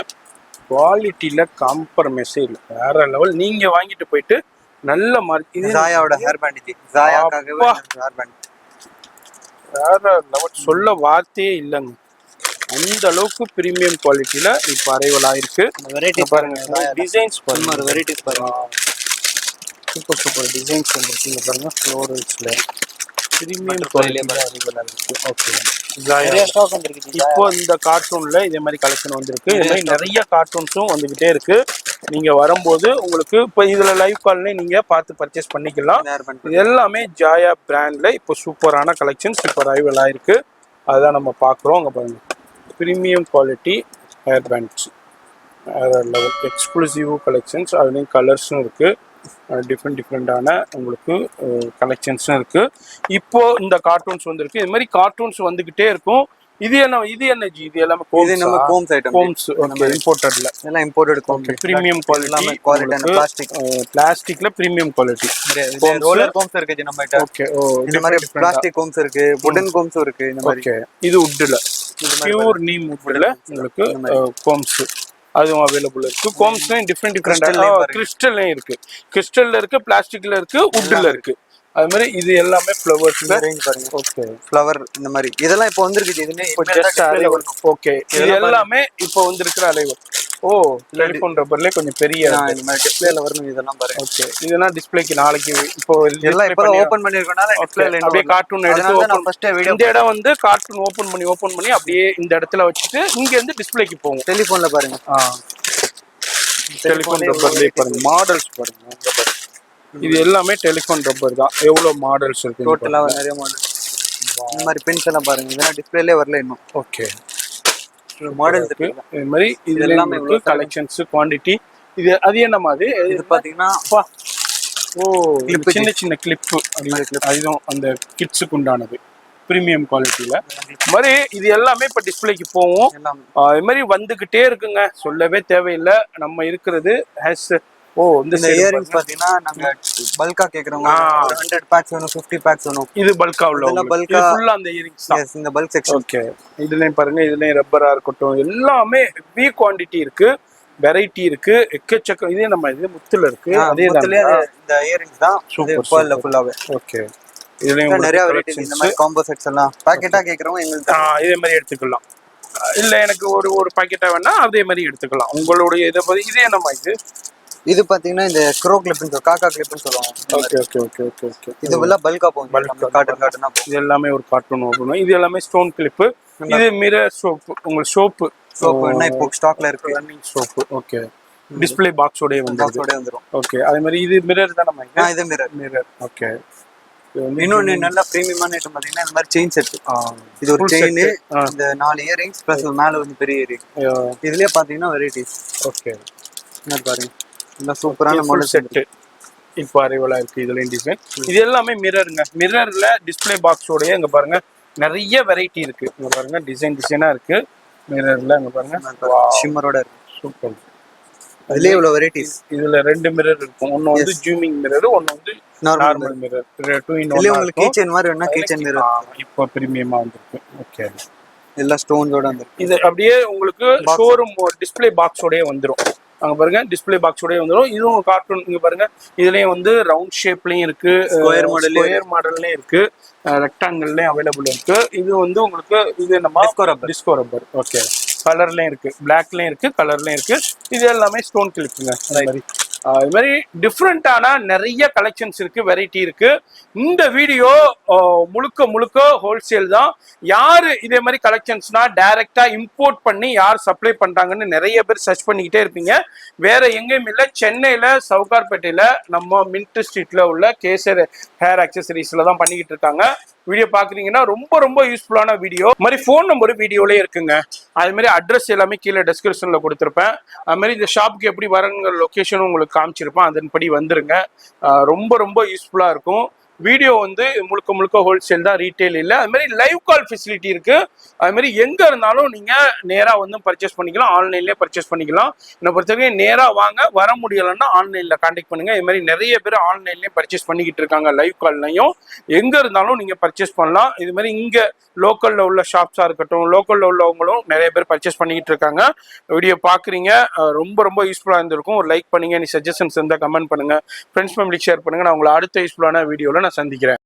குவாலிட்டியில் காம்ப்ரமைஸே இல்லை. வேற லெவல். நீங்கள் வாங்கிட்டு போயிட்டு நல்ல மார்க். இது ஜாயாவோட ஹேர் பேண்ட். இது ஜாயாக்காகவே ஹேர் பேண்ட். வேற லெவல். சொல்ல வார்த்தையே இல்லைங்க. அந்த அளவுக்கு பிரீமியம் குவாலிட்டியில இப்போ அரைவல் ஆயிருக்கு. வெரைட்டி பாருங்க. டிசைன்ஸ் பாருங்க. வெரைட்டிஸ் பாருங்க. சூப்பர் டிசைன்ஸ் வந்துருக்கு பாருங்க. ஃப்ளோரல்ஸ்ல பிரீமியம் குவாலிட்டியில அரைவல் ஆயிருக்கு. ஓகே. இப்போ இந்த கார்ட்டூன்ல இதே மாதிரி கலெக்ஷன் வந்திருக்கு. இதே மாதிரி நிறைய கார்ட்டூன்ஸும் வந்துகிட்டே இருக்கு. நீங்க வரும்போது உங்களுக்கு இப்போ இதுல லைவ் கால்ல நீங்க பார்த்து பர்ச்சேஸ் பண்ணிக்கலாம். இது எல்லாமே ஜாயா பிராண்ட்ல இப்போ சூப்பரான கலெக்ஷன்ஸ் இப்போ அரைவல் ஆயிருக்கு. அதுதான் நம்ம பார்க்குறோம். அங்கே பாருங்க பிரீமியம் குவாலிட்டி ஹேர் பேண்ட்ஸ், வேறு லெவல் எக்ஸ்க்ளூசிவ் கலெக்ஷன்ஸ். அதுலேயும் கலர்ஸும் இருக்குது. டிஃப்ரெண்டான உங்களுக்கு கலெக்ஷன்ஸும் இருக்குது. இப்போது இந்த கார்ட்டூன்ஸ் வந்துருக்கு. இது மாதிரி கார்ட்டூன்ஸ் வந்துக்கிட்டே இருக்கும். இது என்ன ஜி? இது எல்லாமே கோம்ஸ் ஐட்டம். Combs okay. இம்போர்ட்டட்ல எல்லாம் இம்போர்ட்டட் கோம்ஸ். பிரீமியம் குவாலிட்டி, குவாலிட்டியான பிளாஸ்டிக்ல பிரீமியம் குவாலிட்டி. ரோலர் கோம்ஸ் இருக்கு ஜி நம்மட்ட. ஓகே. இந்த மாதிரி பிளாஸ்டிக் கோம்ஸ் இருக்கு, வுடன் கோம்ஸும் இருக்கு. இந்த மாதிரி ஓகே. இது வுட்ல பியூர் நீம் வுட்ல உங்களுக்கு கோம்ஸ் அதுவும் அவைலபிள் இருக்கு. கோம்ஸ்லயும் டிஃப்ரெண்ட் கிறிஸ்டல்லையும் இருக்கு. கிறிஸ்டல்ல இருக்கு, பிளாஸ்டிக்ல இருக்கு, வுட்ல இருக்கு. அது மாதிரி இது எல்லாமே ஃப்ளவர்ஸ் பாருங்க. ஓகே. ஃப்ளவர் இந்த மாதிரி இதெல்லாம் இப்போ வந்திருக்கு. இதுமே இப்போ ஜஸ்ட் அரைவல். ஓகே. இது எல்லாமே இப்போ வந்திருக்கிற அரைவல். ஓ டெலிஃபோன் ரப்பர்ல கொஞ்சம் பெரிய இந்த மாதிரி டிஸ்ப்ளேல வரணும். இதெல்லாம் பாருங்க. ஓகே. இதெல்லாம் டிஸ்ப்ளேக்கு நாளைக்கு இப்போ எல்லாம் இப்போ ஓபன் பண்ணிருக்கனால டிஸ்ப்ளேல அப்படியே கார்ட்டூன் எடுத்து ஓபன் ஃபர்ஸ்ட் வீடியோ. இந்த இடம் வந்து கார்ட்டூன் ஓபன் பண்ணி அப்படியே இந்த இடத்துல வச்சிட்டு இங்க இருந்து டிஸ்ப்ளேக்கு போகும். டெலிஃபோன்ல பாருங்க. டெலிஃபோன் ரப்பர்ல பாருங்க. மாடல்ஸ் பாருங்க. இது எல்லாமே டெலிஃபோன் ரப்பர் தான். எவ்வளவு மாடல்ஸ் இருக்கு டோட்டலா நிறைய மாடல். இந்த மாதிரி பின்ஸ் எல்லாம் பாருங்க. இதெல்லாம் டிஸ்ப்ளேலே வரல இன்னும். ஓகே. மாடல்ஸ் இருக்கு. இது மாதிரி இது எல்லாமே கலெக்ஷன்ஸ் குவாண்டிட்டி. இது அது என்ன மாதிரி? இது பாத்தீங்கன்னா ஓ சின்ன கிளிப் அதுவும் அந்த கிட்ஸுக்கு உண்டானது பிரீமியம் குவாலிட்டியில மாதிரி. இது எல்லாமே இப்போ டிஸ்பிளேக்கு போகும். இது மாதிரி வந்துகிட்டே இருக்குங்க. சொல்லவே தேவையில்லை. நம்ம இருக்கிறது ஹேஸ். ஓ இந்த இயரிங்ஸ் பாத்தீங்கன்னா நாங்க பல்கா கேக்குறோம். 100 பேக்ஸ் வேணும், 50 பேக்ஸ் வேணும். இது பல்கா உள்ள பல்கா ஃபுல்லா அந்த இயரிங்ஸ் தான். இந்த பல்க் செக்ஷன். ஓகே. இதுலயும் பாருங்க. இதுலயும் ரப்பரா இருக்கட்டும் எல்லாமே ஹெவி குவாண்டிட்டி இருக்கு. வெரைட்டி இருக்கு எக்கச்சக்கம். இதே நம்ம இது முத்துல இருக்கு. அதே இந்த இயரிங்ஸ் தான் சூப்பர் ஃபுல்லாவே. ஓகே. இதுலயும் நிறைய வெரைட்டி. இந்த மாதிரி காம்போ செட்ஸ் எல்லாம் பாக்கெட்டா கேக்குறோம் எங்களுக்கு. இதே மாதிரி எடுத்துக்கலாம். இல்ல எனக்கு ஒரு பாக்கெட்டா வேணா அதே மாதிரி எடுத்துக்கலாம். உங்களுடைய இதை பத்தி இதே நம்ம இது பாத்தீங்கன்னா இந்த க்ரோ கிளிப்னு காக்கா கிளிப்னு சொல்லுவாங்க. Okay okay okay okay okay. இது எல்லாம் பல்கா போகும். கார்ட்டூனா இது எல்லாமே ஒரு கார்ட்டூன் ஓபன். இது எல்லாமே ஸ்டோன் கிளிப். இது மிரர் சோப். உங்களுக்கு சோப்பு என்ன இப்போ ஸ்டாக்ல இருக்கு. Running soap. ஓகே. டிஸ்ப்ளே பாக்ஸோடயே வந்துரும். ஓகே. அதே மாதிரி இது மிரர் தான் நம்ம. இது மிரர். ஓகே. இன்னொன்னு நல்ல பிரீமியமான ஐட்டம் பாத்தீங்கன்னா இந்த மாதிரி செயின் செட். இது ஒரு Full செயின், set. இந்த 4 இயரிங்ஸ் பிளஸ் மேல வந்து பெரிய இயரிங். இதுலயே பாத்தீங்கன்னா வெரைட்டிஸ். ஓகே, என்ன பாருங்க, இந்த சூப்பரான ஃபுல் மாடல் செட்டு இப்போ அரைவலாக இருக்கு. இதுல டிசைன் இது எல்லாமே மிரருங்க. மிரர்ல டிஸ்பிளே பாக்ஸோடய இங்க பாருங்க நிறைய வெரைட்டி இருக்கு. இங்க பாருங்க டிசைனா இருக்கு மிரர்ல. இங்க பாருங்க ஷிம்மரோட இருக்கு. சூப்பர். அதுலயே இவ்வளவு வெரைட்டிஸ். இதுல 2 மிரர் இருக்கும். ஒன்னு வந்து ஜூமிங் மிரர், ஒன்னு வந்து நார்மல் மிரர். 2 in 1. இதுல உங்களுக்கு கீச்சன் மாதிரி வேணா கீச்சன் மிரர் இப்போ பிரீமியமா வந்திருக்கு. ஓகே, எல்லா ஸ்டோன்ஸோட வந்திருக்கு. இது அப்படியே உங்களுக்கு ஷோரூம் டிஸ்பிளே பாக்ஸோடய வந்துரும். அங்க பாருங்க டிஸ்பிளே பாக்ஸோடய வந்துரும். இதுவும் கார்ட்டூன். இங்க பாருங்க இதுலயும் வந்து ரவுண்ட் ஷேப்லயும் இருக்கு, ஸ்கொயர் மாடல்லயும் இருக்கு, ரெக்டாங்கிள்லயும் அவைலபிள் இருக்கு. இது வந்து உங்களுக்கு இது நம்ம டிஸ்கோ ரப்பர். ஓகே, கலர்லயும் இருக்கு, பிளாக்லயும் இருக்கு, கலர்லயும் இருக்கு. இது எல்லாமே ஸ்டோன் கிளிப்புங்க. இது மாதிரி டிஃப்ரெண்டான நிறைய கலெக்ஷன்ஸ் இருக்கு, வெரைட்டி இருக்கு. இந்த வீடியோ முழுக்க முழுக்க ஹோல்சேல் தான். யாரு இதே மாதிரி கலெக்ஷன்ஸ்னா டைரக்டா இம்போர்ட் பண்ணி யார் சப்ளை பண்றாங்கன்னு நிறைய பேர் சர்ச் பண்ணிக்கிட்டே இருப்பீங்க. வேற எங்கேயும் இல்லை, சென்னையில சவுகார்பேட்டையில நம்ம மின்ட் ஸ்ட்ரீட்ல உள்ள கேசர் ஹேர் ஆக்சசரிஸ்ல தான் பண்ணிக்கிட்டு இருக்காங்க. வீடியோ பாக்குறீங்கன்னா ரொம்ப ரொம்ப யூஸ்ஃபுல்லான வீடியோ. இது மாதிரி ஃபோன் நம்பர் வீடியோலயே இருக்குங்க. அது மாதிரி அட்ரஸ் எல்லாமே கீழே டிஸ்கிரிப்ஷன்ல கொடுத்துருப்பேன். அது மாதிரி இந்த ஷாப்புக்கு எப்படி வரங்கிற லொகேஷனும் உங்களுக்கு காமிச்சிருப்பேன். அதன்படி வந்துருங்க. ரொம்ப ரொம்ப யூஸ்ஃபுல்லா இருக்கும். வீடியோ வந்து முழுக்க முழுக்க ஹோல்சேல் தான், ரீட்டைல் இல்லை. அது மாதிரி லைவ் கால் ஃபெசிலிட்டி இருக்கு. அது மாதிரி எங்க இருந்தாலும் நீங்க நேரா வந்து பர்ச்சேஸ் பண்ணிக்கலாம், ஆன்லைன்லயே பர்ச்சேஸ் பண்ணிக்கலாம். என்னை பொறுத்தவரைக்கும் நேரா வாங்க, வர முடியலைன்னா ஆன்லைன்ல கான்டாக்ட் பண்ணுங்க. இது மாதிரி நிறைய பேர் ஆன்லைன்லயே பர்ச்சேஸ் பண்ணிக்கிட்டு இருக்காங்க. லைவ் கால்லையும் எங்க இருந்தாலும் நீங்க பர்ச்சேஸ் பண்ணலாம். இது மாதிரி இங்க லோக்கல்ல உள்ள ஷாப்ஸா இருக்கட்டும், லோக்கல்ல உள்ளவங்களும் நிறைய பேர் பர்ச்சேஸ் பண்ணிக்கிட்டு இருக்காங்க. வீடியோ பாக்குறீங்க, ரொம்ப ரொம்ப யூஸ்ஃபுல்லா இருந்திருக்கும். ஒரு லைக் பண்ணுங்க, நீ சஜஷன்ஸ் இருந்தால் கமெண்ட் பண்ணுங்க, ஃப்ரெண்ட்ஸ் ஃபேமிலிக்கு ஷேர் பண்ணுங்க. நான் உங்களை அடுத்த யூஸ்ஃபுல்லான வீடியோல நான் சந்திக்கிறேன்.